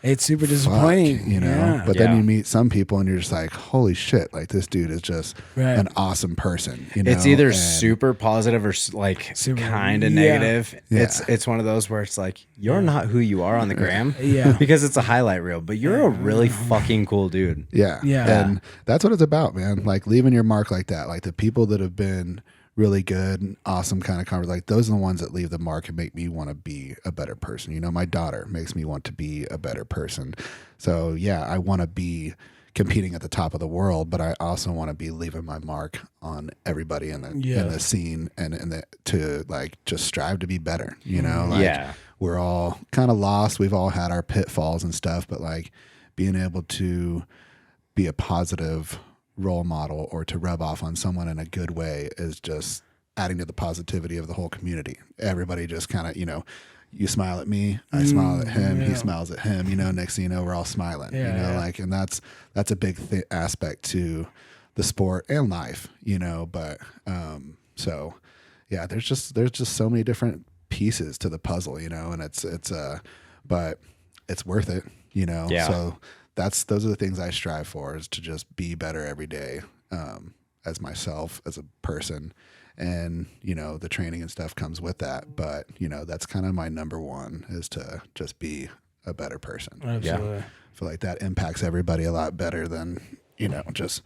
it's super disappointing, but then you meet some people and you're just like, holy shit, like this dude is just an awesome person. It's either super positive or like kind of negative. Yeah. It's one of those where it's like, you're not who you are on the gram because it's a highlight reel, but you're a really fucking cool dude. Yeah. And that's what it's about, man. Like leaving your mark like that, like the people that have been really good and awesome kind of conversation, like those are the ones that leave the mark and make me want to be a better person. My daughter makes me want to be a better person. So yeah, I want to be competing at the top of the world, but I also want to be leaving my mark on everybody in the scene and to like just strive to be better. We're all kind of lost. We've all had our pitfalls and stuff, but like being able to be a positive role model or to rub off on someone in a good way is just adding to the positivity of the whole community. Everybody just kind of, you smile at me, I smile at him, he smiles at him, next thing you know, we're all smiling, like, and that's a big aspect to the sport and life, but, so yeah, there's just so many different pieces to the puzzle, and it's but it's worth it, so those are the things I strive for, is to just be better every day, as myself, as a person. And, the training and stuff comes with that. But, that's kind of my number one, is to just be a better person. Absolutely. I feel like that impacts everybody a lot better than, just,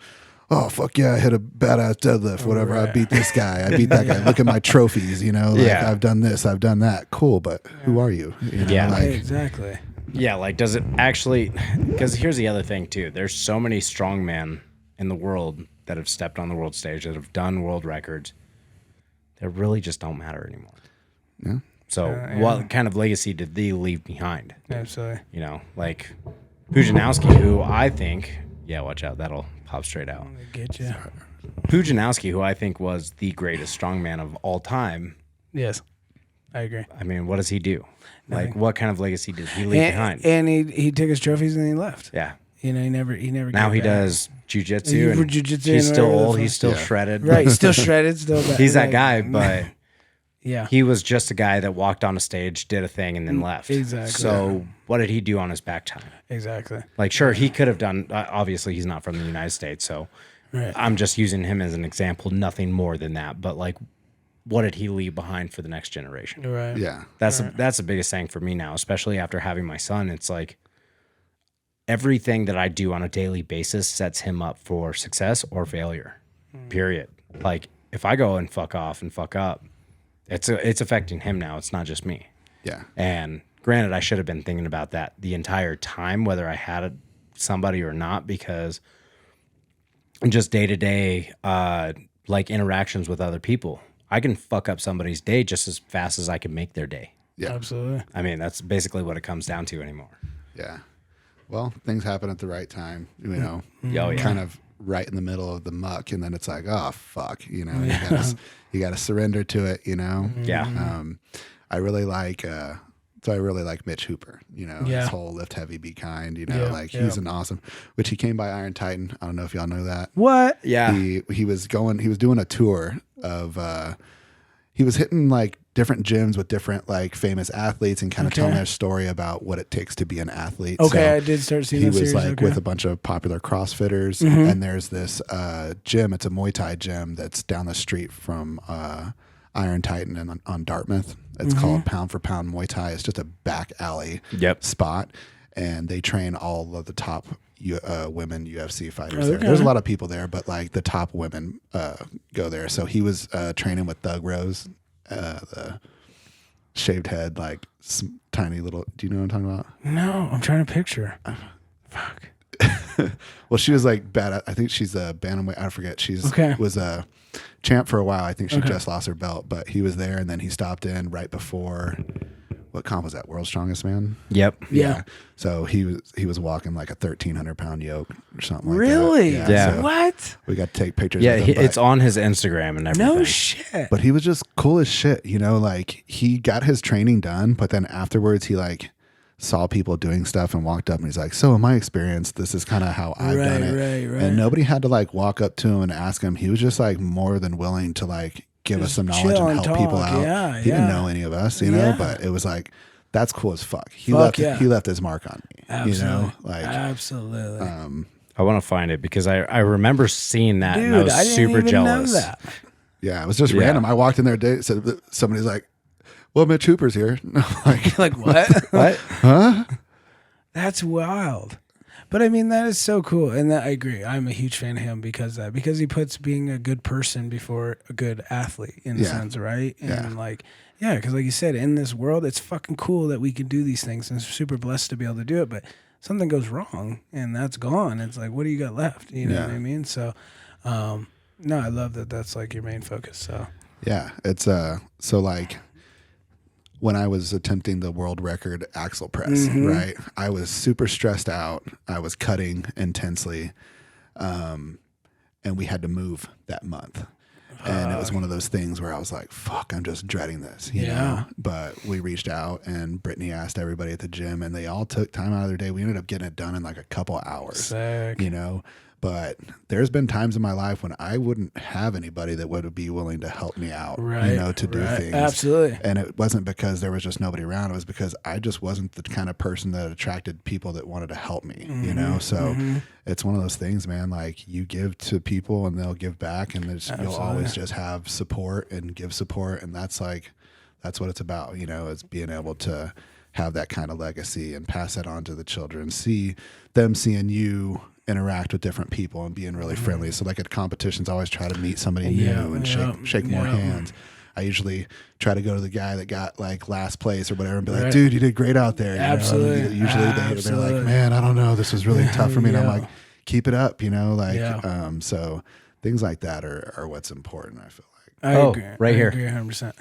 oh, fuck yeah, I hit a badass deadlift, whatever. I beat this guy. I beat that guy. Look at my trophies, I've done this, I've done that. Cool. But who are you? Exactly. Yeah, like, does it actually? Because here's the other thing too. There's so many strongmen in the world that have stepped on the world stage, that have done world records, that really just don't matter anymore. Yeah. So, what kind of legacy did they leave behind? Absolutely. You know, like Pujanowski, who I think, yeah, watch out, that'll pop straight out. Get you. Pujanowski, who I think was the greatest strongman of all time. Yes, I agree. I mean, what does he do? Like, what kind of legacy did he leave behind? And he took his trophies and he left. Yeah. You know, he never. Now he came back. does jujitsu, and Jiu-jitsu he's and still whatever the old. fuck. He's still shredded. Right, still shredded, still. He's that guy, but yeah, he was just a guy that walked on a stage, did a thing, and then left. Exactly. So what did he do on his back time? exactly. Like, sure, he could have done. Obviously, he's not from the United States, so Right. I'm just using him as an example. Nothing more than that. But like, what did he leave behind for the next generation? Right. Yeah. That's the biggest thing for me now, especially after having my son. It's like everything that I do on a daily basis sets him up for success or failure. Period. Like, if I go and fuck off and fuck up, it's affecting him now. It's not just me. Yeah. And granted, I should have been thinking about that the entire time, whether I had somebody or not, because just day to day, like interactions with other people, I can fuck up somebody's day just as fast as I can make their day. Yeah. Absolutely. I mean, that's basically what it comes down to anymore. Yeah. Well, things happen at the right time, you know, Oh, yeah. kind of right in the middle of the muck. And then it's like, oh, fuck, you know, you got to surrender to it, you know? Yeah. I really like, I really like Mitch Hooper, you know, Yeah. his whole lift heavy, be kind, you know, Yeah, like he's an awesome, which he came by Iron Titan. I don't know if y'all know that. What? Yeah. He was doing a tour of, he was hitting like different gyms with different like famous athletes and kind of telling their story about what it takes to be an athlete. Okay, So I did start seeing he that was series. like with a bunch of popular CrossFitters, and there's this gym. It's a Muay Thai gym that's down the street from Iron Titan and on Dartmouth. It's called Pound for Pound Muay Thai. It's just a back alley spot, and they train all of the top women UFC fighters there. There's a lot of people there, but like the top women go there. So he was training with Doug Rose, the shaved head, like tiny little. Do you know what I'm talking about? No, I'm trying to picture. Fuck. Well, she was like bad. I think she's a bantamweight. I forget. She's Okay. was a champ for a while. I think she just lost her belt, but he was there, and then he stopped in right before. What comp was that? World's Strongest Man. Yep. Yeah. So he was walking like a 1,300-pound yoke or something like Really? that. Yeah. So What? we got to take pictures. Yeah. of him, It's on his Instagram and everything. No shit. but he was just cool as shit. You know, like he got his training done, but then afterwards he like saw people doing stuff and walked up and he's like, so in my experience, this is kind of how I've done it. Right. And nobody had to like walk up to him and ask him. He was just like more than willing to like give us some knowledge chill and and help people talk. out. Yeah, he didn't yeah. know any of us, you know, Yeah. but it was like, that's cool as fuck. He Fuck yeah. left his mark on me. Absolutely. You know, like Absolutely. I want to find it because I remember seeing that and I Dude, was I didn't super even jealous. know that. yeah, it was just random. I walked in there today, said somebody's like, well, Mitch Hooper's here. Like, Like what? What? huh? That's wild. But I mean, that is so cool. And that, I agree. I'm a huge fan of him because of that, because he puts being a good person before a good athlete in a sense, right? And like, yeah, because like you said, in this world, it's fucking cool that we can do these things and super blessed to be able to do it. But something goes wrong and that's gone. It's like, what do you got left? You know what I mean? So, no, I love that that's like your main focus. So, Yeah, it's so like when I was attempting the world record axle press, right? I was super stressed out. I was cutting intensely, and we had to move that month. And it was one of those things where I was like, fuck, I'm just dreading this, you know? But we reached out and Brittany asked everybody at the gym and they all took time out of their day. We ended up getting it done in like a couple hours, sick. you know? But there's been times in my life when I wouldn't have anybody that would be willing to help me out, you know, to do things. Absolutely. And it wasn't because there was just nobody around. It was because I just wasn't the kind of person that attracted people that wanted to help me, you know? So it's one of those things, man, like you give to people and they'll give back and you'll always just have support and give support. And that's like, that's what it's about, you know, is being able to have that kind of legacy and pass that on to the children, see them seeing you interact with different people and being really friendly. So like at competitions, I always try to meet somebody new and shake more hands. I usually try to go to the guy that got like last place or whatever and be like, Right. dude, you did great out there. Absolutely. You know? Usually they're Absolutely. like, man, I don't know, this was really tough for me. And I'm Yeah. like, keep it up, you know, like, Yeah. so things like that are what's important, I feel like. I Oh, agree. right I here. agree 100%.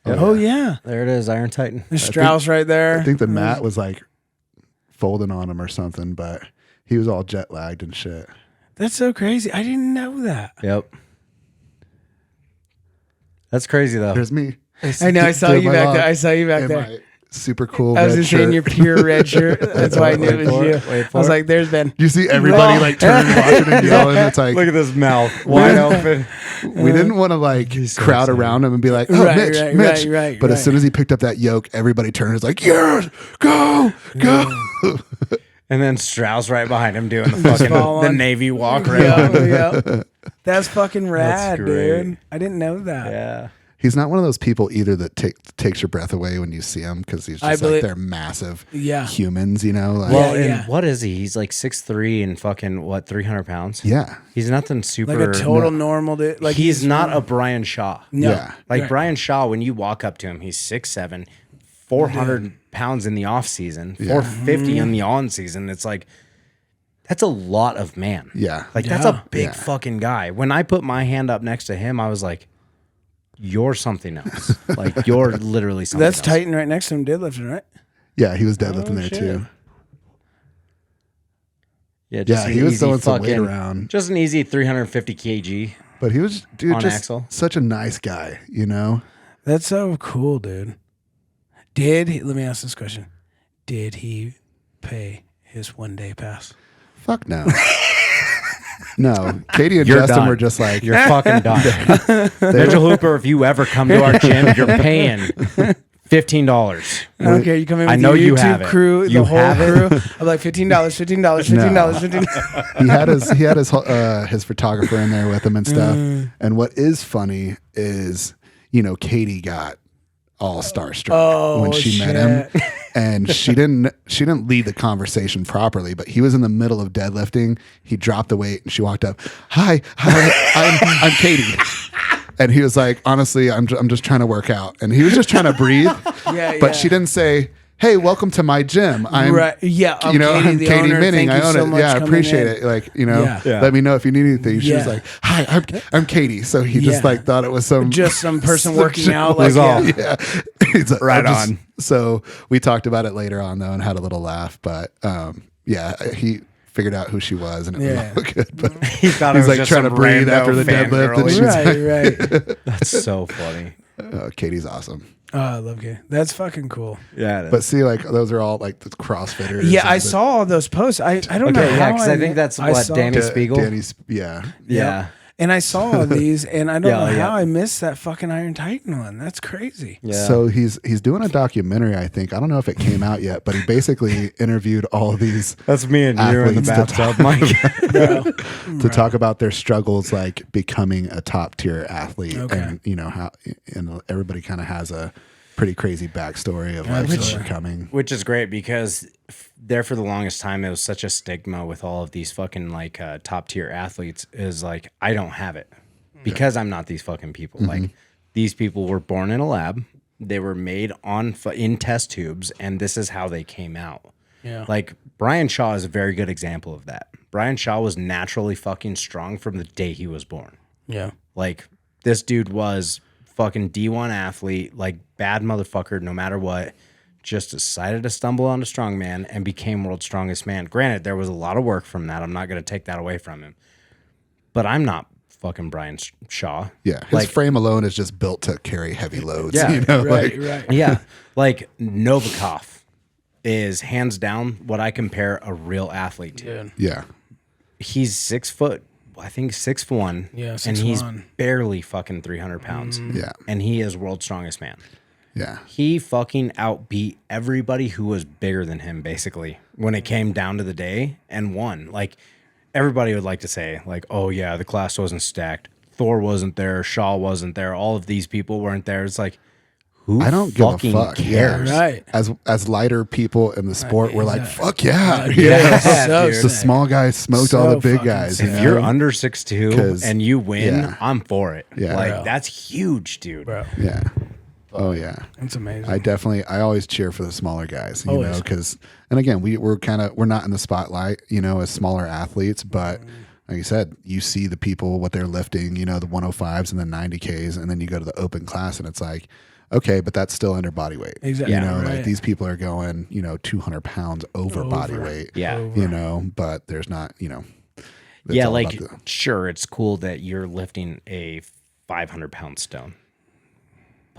Oh yeah. There it is, Iron Titan. There's Strauss right there. I think the mat was like folding on him or something, but he was all jet lagged and shit. That's so crazy. I didn't know that. Yep. That's crazy though. There's me. I know. I saw Doing you my back log there. I saw you back in there. my super cool I was red just saying shirt. your pure red shirt. That's why I knew it was Wait you. for it. I was like, "There's Ben." You see everybody like turn watching and yelling. It's like Look at this mouth wide open. we didn't want to like so crowd excited. around him and be like, "Oh, Right, Mitch, right, Mitch." right, but as right. soon as he picked up that yoke, everybody turned. It's like, "Yes, go, go." And then Strauss right behind him doing the fucking fall the on. Navy walk right on. Yeah. That's fucking rad, great. dude. I didn't know that. Yeah. He's not one of those people either that takes your breath away when you see him because he's I just believe- like they're massive Yeah. humans, you know. Like, Well, Yeah, and yeah. what is he? He's like 6'3" and fucking what, 300 pounds? yeah, He's nothing super. Like a total normal dude. Like he's not a Brian Shaw. No. Yeah. Like Right. Brian Shaw, when you walk up to him, he's 6'7", 400 pounds in the off season, 450 in the on season. It's like, that's a lot of man. yeah, Like that's Yeah. a big Yeah. fucking guy. When I put my hand up next to him, I was like, you're something else. Like you're literally something That's else. Titan right next to him deadlifting, right? yeah. He was deadlifting there shit. too. Yeah, Yeah, an he was easy throwing some weight fucking- around. Just an easy 350 kg. But he was, dude, On just Axel. such a nice guy, you know. That's so cool, dude. Let me ask this question. Did he pay his 1-day pass? Fuck no. No, Katie and You're Justin done. were just like, You're fucking done. Mitchell Hooper, if you ever come to our gym, you're paying $15. I don't care. You come in with I know your you YouTube have it. crew, You the whole have it. crew. I'm like $15, $15. he had his photographer in there with him and stuff. And what is funny is, you know, Katie got all starstruck when she met him, and she didn't lead the conversation properly. But he was in the middle of deadlifting. He dropped the weight, and she walked up. Hi, I'm Katie. And he was like, honestly, I'm just trying to work out. And he was just trying to breathe. But she didn't say, hey, welcome to my gym. I'm Right. Yeah. I'm you know, Katie, I'm the Katie owner. Minning. Thank I you own so it. much Yeah, I coming appreciate in. it. Like, you know, Yeah. let me know if you need anything. She was Yeah. like, hi, I'm Katie. So he just Yeah. like thought it was some Just some person working shit out. was Like, all. yeah. yeah. He's like, Right I'm just- on. So we talked about it later on though and had a little laugh. But yeah, he figured out who she was and it Yeah. was all good. But He thought he's it was like just trying to some breathe rando after the fangirl. deadlift. And she's Right. That's so funny. Katie's awesome. Oh, I love Katie. That's fucking cool. Yeah. it is. But see, like those are all like the CrossFitters. Yeah, and I the- saw all those posts. I don't know Okay, yeah, how. because I think that's I what saw- Danny Spiegel. Danny's, yeah. Yeah. And I saw these, and I don't know Yeah. how I missed that fucking Iron Titan one. That's crazy. Yeah. So he's doing a documentary, I think. I don't know if it came out yet, but he basically interviewed all of these That's me and you in the athletes to bathtub, Mike. Bro. to talk about their struggles like becoming a top tier athlete. Okay. And you know how and everybody kind of has a pretty crazy backstory of like Absolutely. becoming. Which is great because there for the longest time it was such a stigma with all of these fucking like top tier athletes is like I don't have it because I'm not these fucking people. Like these people were born in a lab, they were made on in test tubes, and this is how they came out. Yeah. Like Brian Shaw is a very good example of that. Brian Shaw was naturally fucking strong from the day he was born. Yeah. Like this dude was fucking D1 athlete, like bad motherfucker, no matter what, just decided to stumble onto Strongman and became world's strongest man. Granted, there was a lot of work from that. I'm not going to take that away from him. But I'm not fucking Brian Shaw. Yeah. His Like, frame alone is just built to carry heavy loads. Yeah, You know, Right. like Right. yeah. Like Novikov is hands down what I compare a real athlete to. Dude. yeah. He's 6 foot, I think 6'1". Yeah, and he's 6'1". barely fucking 300 pounds. Yeah. And he is world's strongest man. Yeah. He fucking outbeat everybody who was bigger than him, basically, when it came down to the day, and won. Like, everybody would like to say, like, oh, yeah, the class wasn't stacked. Thor wasn't there. Shaw wasn't there. All of these people weren't there. It's like, who I don't give a fucking fuck. cares? Yeah. Right. As lighter people in the sport, we're like, exactly. fuck yeah. Yeah, so The sick. small guys smoked all So the big fucking guys. sick. You If know? you're under 6'2" 'Cause- and you win, yeah. I'm for it. Yeah. Like Bro. that's huge, dude. Bro, Yeah. Oh yeah. it's amazing. I always cheer for the smaller guys, you Always. know, because, and again, we're not in the spotlight, you know, as smaller athletes, but like you said, you see the people, what they're lifting, you know, the 105s and the 90Ks, and then you go to the open class and it's like, okay, but that's still under body weight. Exactly. You know, Right. like these people are going, you know, 200 pounds over body weight. Yeah. You know, but there's not, you know. it's Yeah, all like about the- sure, it's cool that you're lifting a 500-pound stone,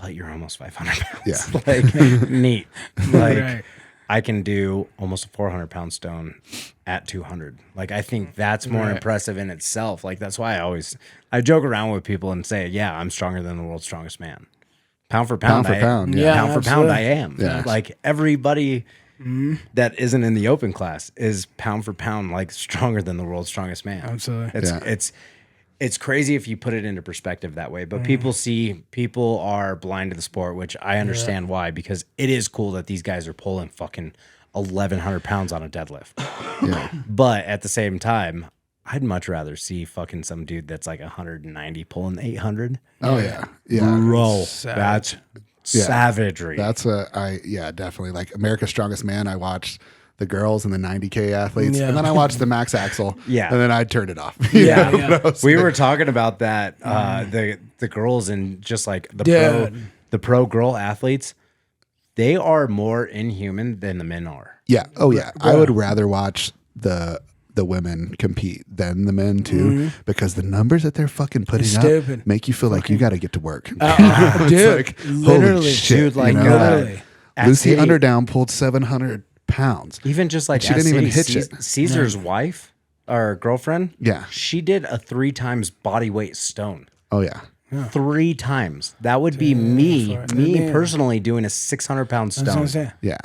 but you're almost 500 pounds. Yeah. Like neat. Like Right. I can do almost a 400-pound stone at 200. Like I think that's more impressive in itself. Like that's why I joke around with people and say, yeah, I'm stronger than the world's strongest man. Pound for pound, Pound for pound, yeah. pound for absolutely. pound, I am. Yeah. Like everybody that isn't in the open class is pound for pound like stronger than the world's strongest man. Absolutely. It's crazy if you put it into perspective that way. But people are blind to the sport, which I understand why, because it is cool that these guys are pulling fucking 1,100 pounds on a deadlift. yeah. But at the same time, I'd much rather see fucking some dude that's like 190 pulling 800. Oh yeah. Yeah. Bro, Savage. that's savagery. That's definitely like America's Strongest Man. I watched the girls and the 90K athletes, Yeah. and then I watched the max axle. Yeah. And then I turned it off. Yeah. Yeah. We were talking about that, the girls and just like Dude. the pro girl athletes, they are more inhuman than the men are. Yeah. Oh yeah. I would rather watch the women compete than the men too, because the numbers that they're fucking putting It's up stupid. make you feel like you got to get to work. Dude, Like, holy literally. shit, Dude, like, you know? literally. At Lucy City- Underdown pulled 700 pounds. Even just like she at didn't even City, hitch it. Caesar's wife or girlfriend, Yeah. she did a 3 times body weight stone. Oh yeah. 3 times. That would be me Yeah. personally doing a 600-pound That's what I'm stone. saying. Yeah.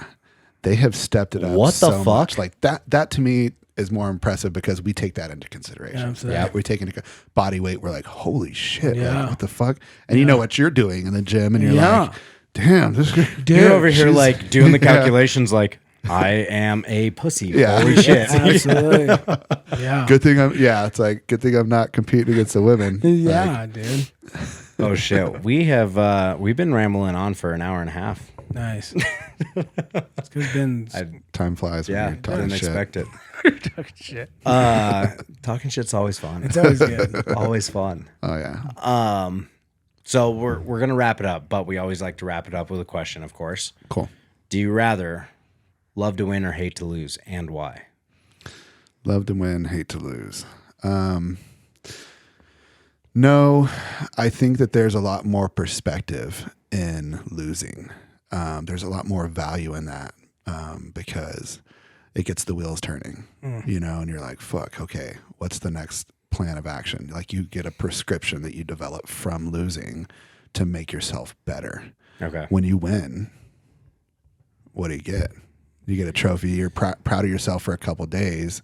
They have stepped it up. What the so fuck? much. Like that to me is more impressive because we take that into consideration. Absolutely. Right? We take into body weight. We're like, holy shit, Yeah. like, what the fuck? And you know what you're doing in the gym, and you're Yeah. like, damn, this. You're over here she's- like doing the Yeah. calculations like, I am a pussy. Yeah. Holy shit. Absolutely. Yeah. Good thing it's like good thing I'm not competing against the women. Yeah, dude. Oh shit. We've been rambling on for an hour and a half. Nice. It's because Ben's Time flies. When Yeah, you're talking didn't shit. expect it. talking shit. Talking shit's always fun. It's always good. Always fun. Oh yeah. So we're gonna wrap it up, but we always like to wrap it up with a question, of course. Cool. Do you rather love to win or hate to lose, and why? Love to win, hate to lose. No, I think that there's a lot more perspective in losing. There's a lot more value in that because it gets the wheels turning, you know, and you're like, fuck, okay, what's the next plan of action? Like you get a prescription that you develop from losing to make yourself better. Okay. When you win, what do you get? You get a trophy. You're proud of yourself for a couple of days,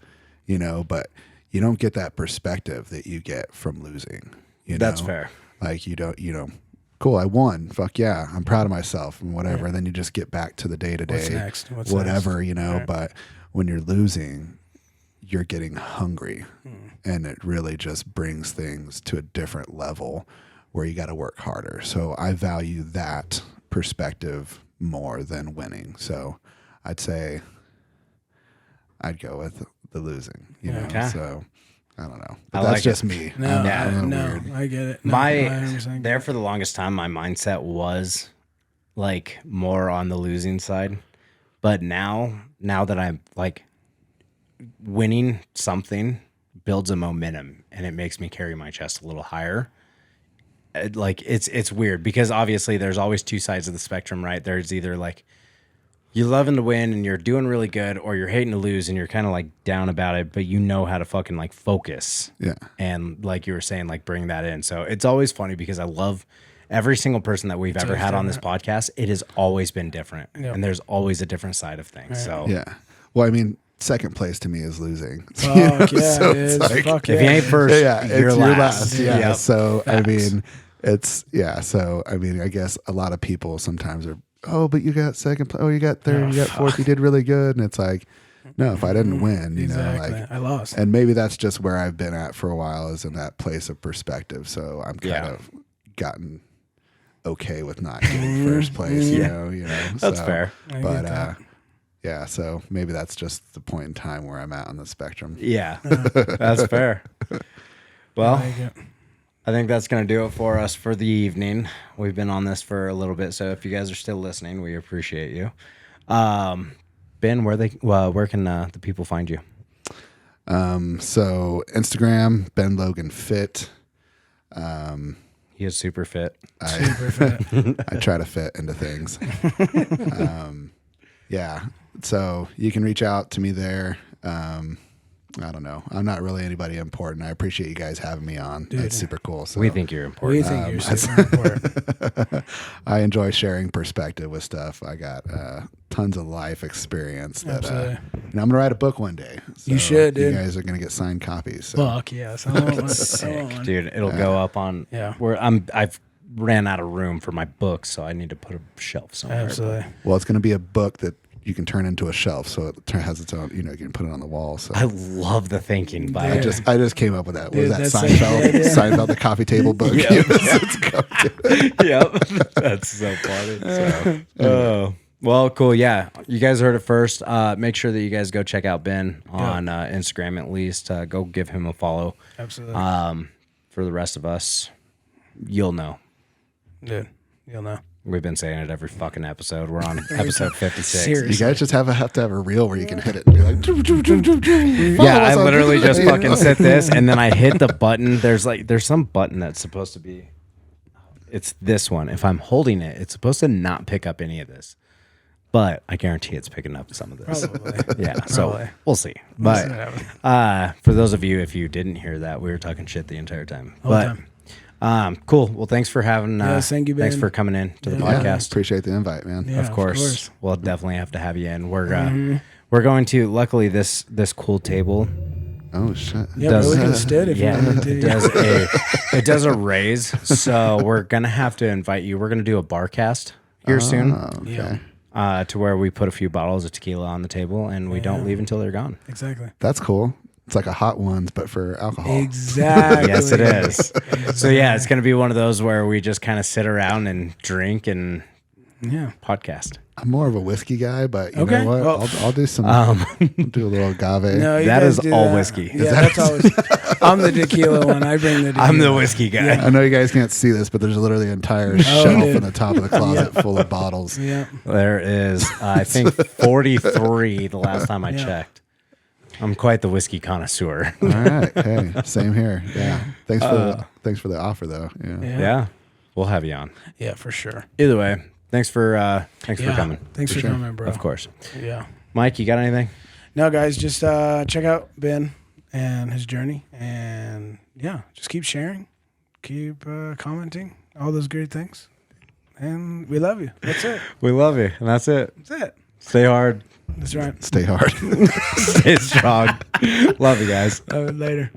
you know, but you don't get that perspective that you get from losing. You know? That's fair. Like you don't, you know, cool, I won. Fuck yeah, I'm proud of myself and whatever. And then you just get back to the day to What's day, next? What's whatever, next? you know. Right. But when you're losing, you're getting hungry, and it really just brings things to a different level where you got to work harder. So I value that perspective more than winning. So I'd say I'd go with the losing, you know. Okay. So I don't know. But I that's like just it. me. No, I'm no, weird. I get it. No, I My understand. there for the longest time, my mindset was like more on the losing side, but now that I'm like winning something builds a momentum and it makes me carry my chest a little higher. It's weird because obviously there's always 2 sides of the spectrum, right? There's either like you're loving to win and you're doing really good, or you're hating to lose and you're kind of like down about it, but you know how to fucking like focus. Yeah. And like you were saying, like bring that in. So it's always funny because I love every single person that we've ever had on this podcast. It has always been different. Yep. And there's always a different side of things. So Yeah. Well, I mean, second place to me is losing. Fuck yeah, So dude. it's like- Fuck if you yeah. ain't first, Yeah, you're it's last. your last. Yeah. Yep. So Facts. I mean, it's so I mean, I guess a lot of people sometimes are, oh, but you got second place, oh, you got third, you got fourth, you did really good. And it's like, no, if I didn't win, you know, like I lost. And maybe that's just where I've been at for a while, is in that place of perspective. So I'm kind of gotten okay with not getting first place, you know. That's fair. But yeah, so maybe that's just the point in time where I'm at on the spectrum. Yeah, that's fair. Well, I think that's going to do it for us for the evening. We've been on this for a little bit, so if you guys are still listening, we appreciate you. Ben, where can the people find you? So Instagram, Ben Logan Fit. He is super fit. Super fit. I try to fit into things. Yeah. So you can reach out to me there. I don't know. I'm not really anybody important. I appreciate you guys having me on. Dude, it's super cool. So we think you're important. We think you're super important. I enjoy sharing perspective with stuff. I got tons of life experience that and I'm gonna write a book one day. So you should, dude. You guys are gonna get signed copies. So. Fuck yes. I want one. Sick, dude. It'll go up on where I've ran out of room for my books, so I need to put a shelf somewhere. Absolutely. Well, it's gonna be a book that you can turn into a shelf, so it has its own. You know, you can put it on the wall. So I love the thinking by it. I just came up with that. Dude, Was that that's Seinfeld? Seinfeld, the coffee table book. Yep. Let's go. Yep, that's so funny. So, well, cool. Yeah, you guys heard it first. Make sure that you guys go check out Ben on Instagram at least. Go give him a follow. Absolutely. For the rest of us, you'll know. Dude, you'll know. We've been saying it every fucking episode. We're on episode 56. Seriously. You guys just have to have a reel where you can hit it and be like, Yeah, I literally just fucking set this and then I hit the button. There's some button that's supposed to be. It's this one. If I'm holding it, it's supposed to not pick up any of this. But I guarantee it's picking up some of this. Probably. Yeah, so we'll see. But for those of you, if you didn't hear that, we were talking shit the entire time. Cool. Well, thanks for having. Thank you, Ben. Thanks for coming in to the yeah, podcast. appreciate the invite, man. Yeah, Of course. We'll definitely have to have you in. We're going to. Luckily, this cool table. Oh shit. Yeah, but we can stood if you wanted to. It does a raise, so we're gonna have to invite you. We're gonna do a bar cast here soon. Okay. To where we put a few bottles of tequila on the table and we don't leave until they're gone. Exactly. That's cool. It's like a Hot Ones, but for alcohol. Exactly. Yes, it is. So yeah, it's going to be one of those where we just kind of sit around and drink and podcast. I'm more of a whiskey guy, but you Okay. know what? Well, I'll do some. Do a little agave. No, you That guys is do all that. whiskey. Yeah, that's always. I'm the tequila one. I bring the tequila. I'm the whiskey guy. I know you guys can't see this, but there's literally an entire shelf dude. in the top of the closet full of bottles. Yeah. There is, I think, 43 the last time I checked. I'm quite the whiskey connoisseur. All right. Hey, same here. Yeah. Thanks for the offer, though. Yeah. We'll have you on. Yeah, for sure. Either way, thanks for coming. Thanks for coming, bro. Of course. Yeah. Mike, you got anything? No, guys, just check out Ben and his journey, and just keep sharing, keep commenting, all those great things, and we love you. That's it. We love you, and that's it. That's it. Stay hard. That's right. Stay hard. Stay strong. Love you guys. Later.